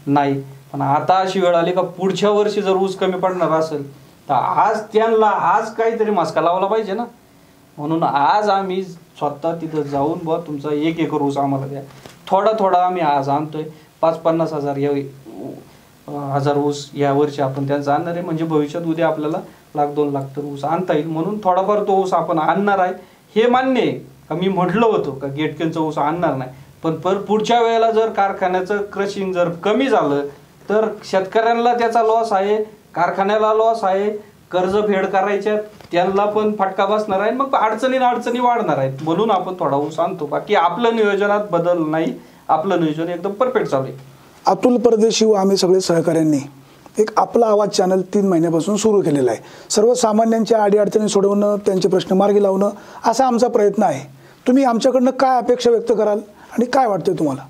नाही. पण आता अशी वेळ आली का पुढच्या वर्षी जर ऊस कमी पडणार असेल तर आज त्यांना काहीतरी मास्का लावला पाहिजे ना. म्हणून आज आम्ही स्वतः तिथं जाऊन बुवा तुमचा 1 एकर ऊस आम्हाला द्या. थोडा आम्ही आज आणतोय. 5-50 हजार ऊस या वर्षी आपण त्यांचा आणणार आहे. म्हणजे भविष्यात उद्या आपल्याला 1-2 लाख टन ऊस आणता येईल. म्हणून थोडाफार तो ऊस आपण आणणार आहे हे मान्य आहे. का मी म्हटलं होतं का गेटकेनचा ऊस आणणार नाही, पण पुढच्या वेळेला जर कारखान्याचं क्रशिंग जर कमी झालं तर शेतकऱ्यांना त्याचा लॉस आहे, कारखान्याला लॉस आहे, कर्ज फेड करायच्यात त्यांना पण फटका बसणार आहे. मग अडचणी वाढणार आहेत. म्हणून आपण थोडा ऊस आणतो. बाकी आपलं नियोजनात बदल नाही. आपलं नियोजन एकदम परफेक्ट चालू आहे. अतुल परदेशी व आम्ही सगळे सहकाऱ्यांनी एक आपला आवाज चॅनल 3 महिन्यापासून सुरू केलेला आहे. सर्वसामान्यांच्या अडीअडचणी सोडवणं, त्यांचे प्रश्न मार्गी लावणं असा आमचा प्रयत्न आहे. तुम्ही आमच्याकडनं काय अपेक्षा व्यक्त कराल आणि काय वाटतंय तुम्हाला?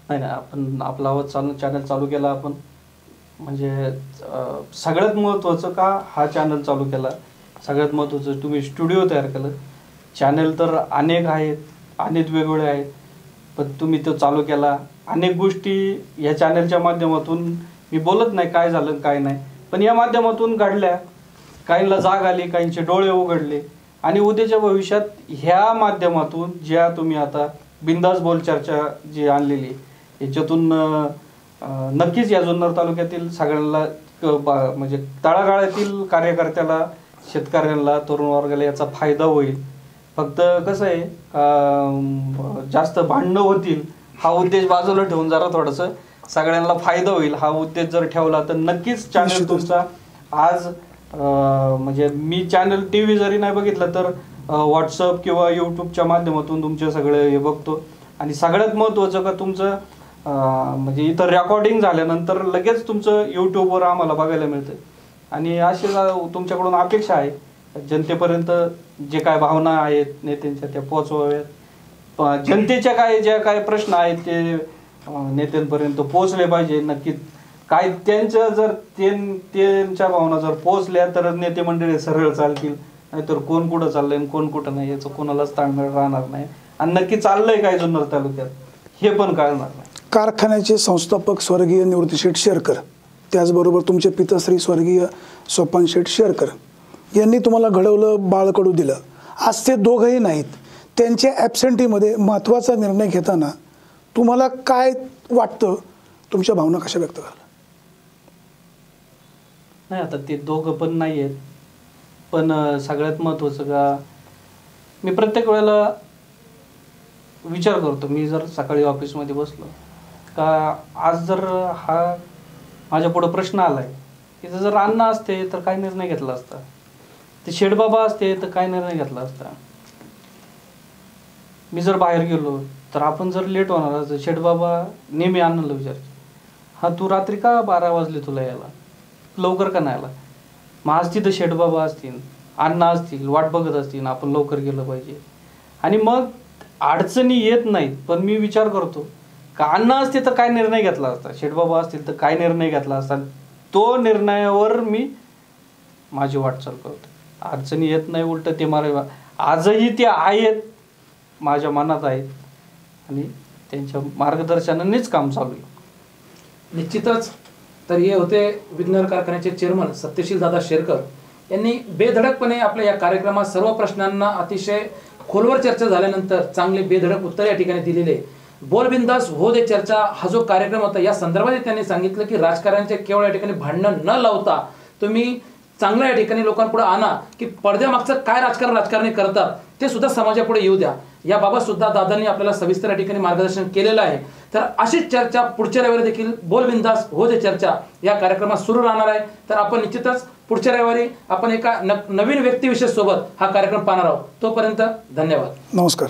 नाही, आपण आपला आवाज चॅनल चालू केला आपण. म्हणजे सगळ्यात महत्त्वाचं का हा चॅनल चालू केला, सगळ्यात महत्त्वाचं तुम्ही स्टुडिओ तयार केलं. चॅनल तर अनेक आहेत, अनेक वेगवेगळे आहेत, पण तुम्ही तो चालू केला. अनेक गोष्टी या चॅनलच्या माध्यमातून मी बोलत नाही काय झालं काय नाही, पण या माध्यमातून घडल्या. काहींना जाग आली, काहींचे डोळे उघडले. आणि उद्याच्या भविष्यात ह्या माध्यमातून ज्या तुम्ही आता बिंदास बोल चर्चा जी आणलेली याच्यातून नक्कीच या जुन्नर तालुक्यातील सगळ्यांना म्हणजे तळागाळातील कार्यकर्त्याला, शेतकऱ्यांना, तरुण वर्गाला याचा फायदा होईल. फक्त कसं आहे जास्त भांडणं होतील हा उद्देश बाजूला ठेवून जरा थोडंसं सगळ्यांना फायदा होईल हा उद्देश जर ठेवला तर नक्कीच चॅनल तुमचा आज म्हणजे मी चॅनल TV जरी नाही बघितलं तर व्हॉट्सअप किंवा यूट्यूबच्या माध्यमातून तुमचे सगळे हे बघतो. आणि सगळ्यात महत्त्वाचं का तुमचं म्हणजे इथं रेकॉर्डिंग झाल्यानंतर लगेच तुमचं यूट्यूबवर आम्हाला बघायला मिळतं. आणि अशी तुमच्याकडून अपेक्षा आहे जनतेपर्यंत जे काय भावना आहेत नेत्यांच्या त्या पोहोचवाव्यात. जनतेच्या ज्या काय प्रश्न आहेत ते नेत्यांपर्यंत पोहोचले पाहिजे. नक्कीच काय त्यांच्या जर त्यांच्या भावना जर पोहोचल्या तर नेते मंडळी सरळ चालतील, नाहीतर कोण कुठं चाललंय आणि कोण कुठं नाही याचं कोणालाच ताळमेळ राहणार नाही. आणि नक्की चाललंय काय जुन्नर तालुक्यात हे पण कळणार नाही. कारखान्याचे संस्थापक स्वर्गीय निवृत्तीशेठ शेरकर, त्याचबरोबर तुमचे पिताश्री स्वर्गीय सोपानशेठ शेरकर यांनी तुम्हाला घडवलं, बाळकडू दिलं. आज ते दोघंही नाहीत. त्यांच्या ॲबसेंटीमध्ये महत्त्वाचा निर्णय घेताना तुम्हाला काय वाटतं, तुमच्या भावना कशा व्यक्त कराल? नाही, आता ते दोघं पण नाही आहेत, पण सगळ्यात महत्त्वाचं का मी प्रत्येक वेळेला विचार करतो, मी जर सकाळी ऑफिसमध्ये बसलो का आज जर हा माझ्या पुढं प्रश्न आलाय की जर अण्णा असते तर काय निर्णय घेतला असता, ते शेठबाबा असते तर काय निर्णय घेतला असता. मी जर बाहेर गेलो तर आपण जर लेट होणार, शेठबाबा नेहमी अण्णाला विचारायचे, हा तू रात्री का 12 वाजले तुला यायला, लवकर का नाही आला. मग आज तिथं शेठबाबा असतील, अण्णा असतील, वाट बघत असतील, आपण लवकर गेलं पाहिजे. आणि मग अडचणी येत नाहीत, पण मी विचार करतो का अण्णा असते तर काय निर्णय घेतला असता, शेठबाबा असतील तर काय निर्णय घेतला असता. तो निर्णयावर मी माझी वाटचाल करतो. अडचणी येत नाही, उलट ते मला आजही ते आहेत, माझ्या मनात आहेत आणि त्यांच्या मार्गदर्शनानेच काम चालू आहे. निश्चितच. तर हे होते विघ्नर कारखान्याचे चेअरमन सत्यशील दादा शेरकर यांनी बेधडकपणे आपल्या या कार्यक्रमात सर्व प्रश्नांना अतिशय खोलवर चर्चा झाल्यानंतर चांगले बेधडक उत्तर या ठिकाणी दिलेले. बोलबिंदास हो दे चर्चा हा जो कार्यक्रम होता या संदर्भात त्यांनी सांगितलं की राजकारणाचे केवळ या ठिकाणी भांडणं न लावता तुम्ही चांगलं या ठिकाणी लोकांपुढे आणा की पडद्यामागचं काय राजकारणी करतात ते सुद्धा समाजापुढे येऊ द्या. याबाबत सुद्धा दादांनी आपल्याला सविस्तर या ठिकाणी मार्गदर्शन केलेलं आहे. तर अशीच चर्चा पुढच्या रविवारी देखील बोलबिंदास हो दे चर्चा या कार्यक्रमात सुरू राहणार आहे. तर आपण निश्चितच पुढच्या रविवारी आपण एका नवीन व्यक्तिविशेष सोबत हा कार्यक्रम पाहणार आहोत. तोपर्यंत धन्यवाद. नमस्कार.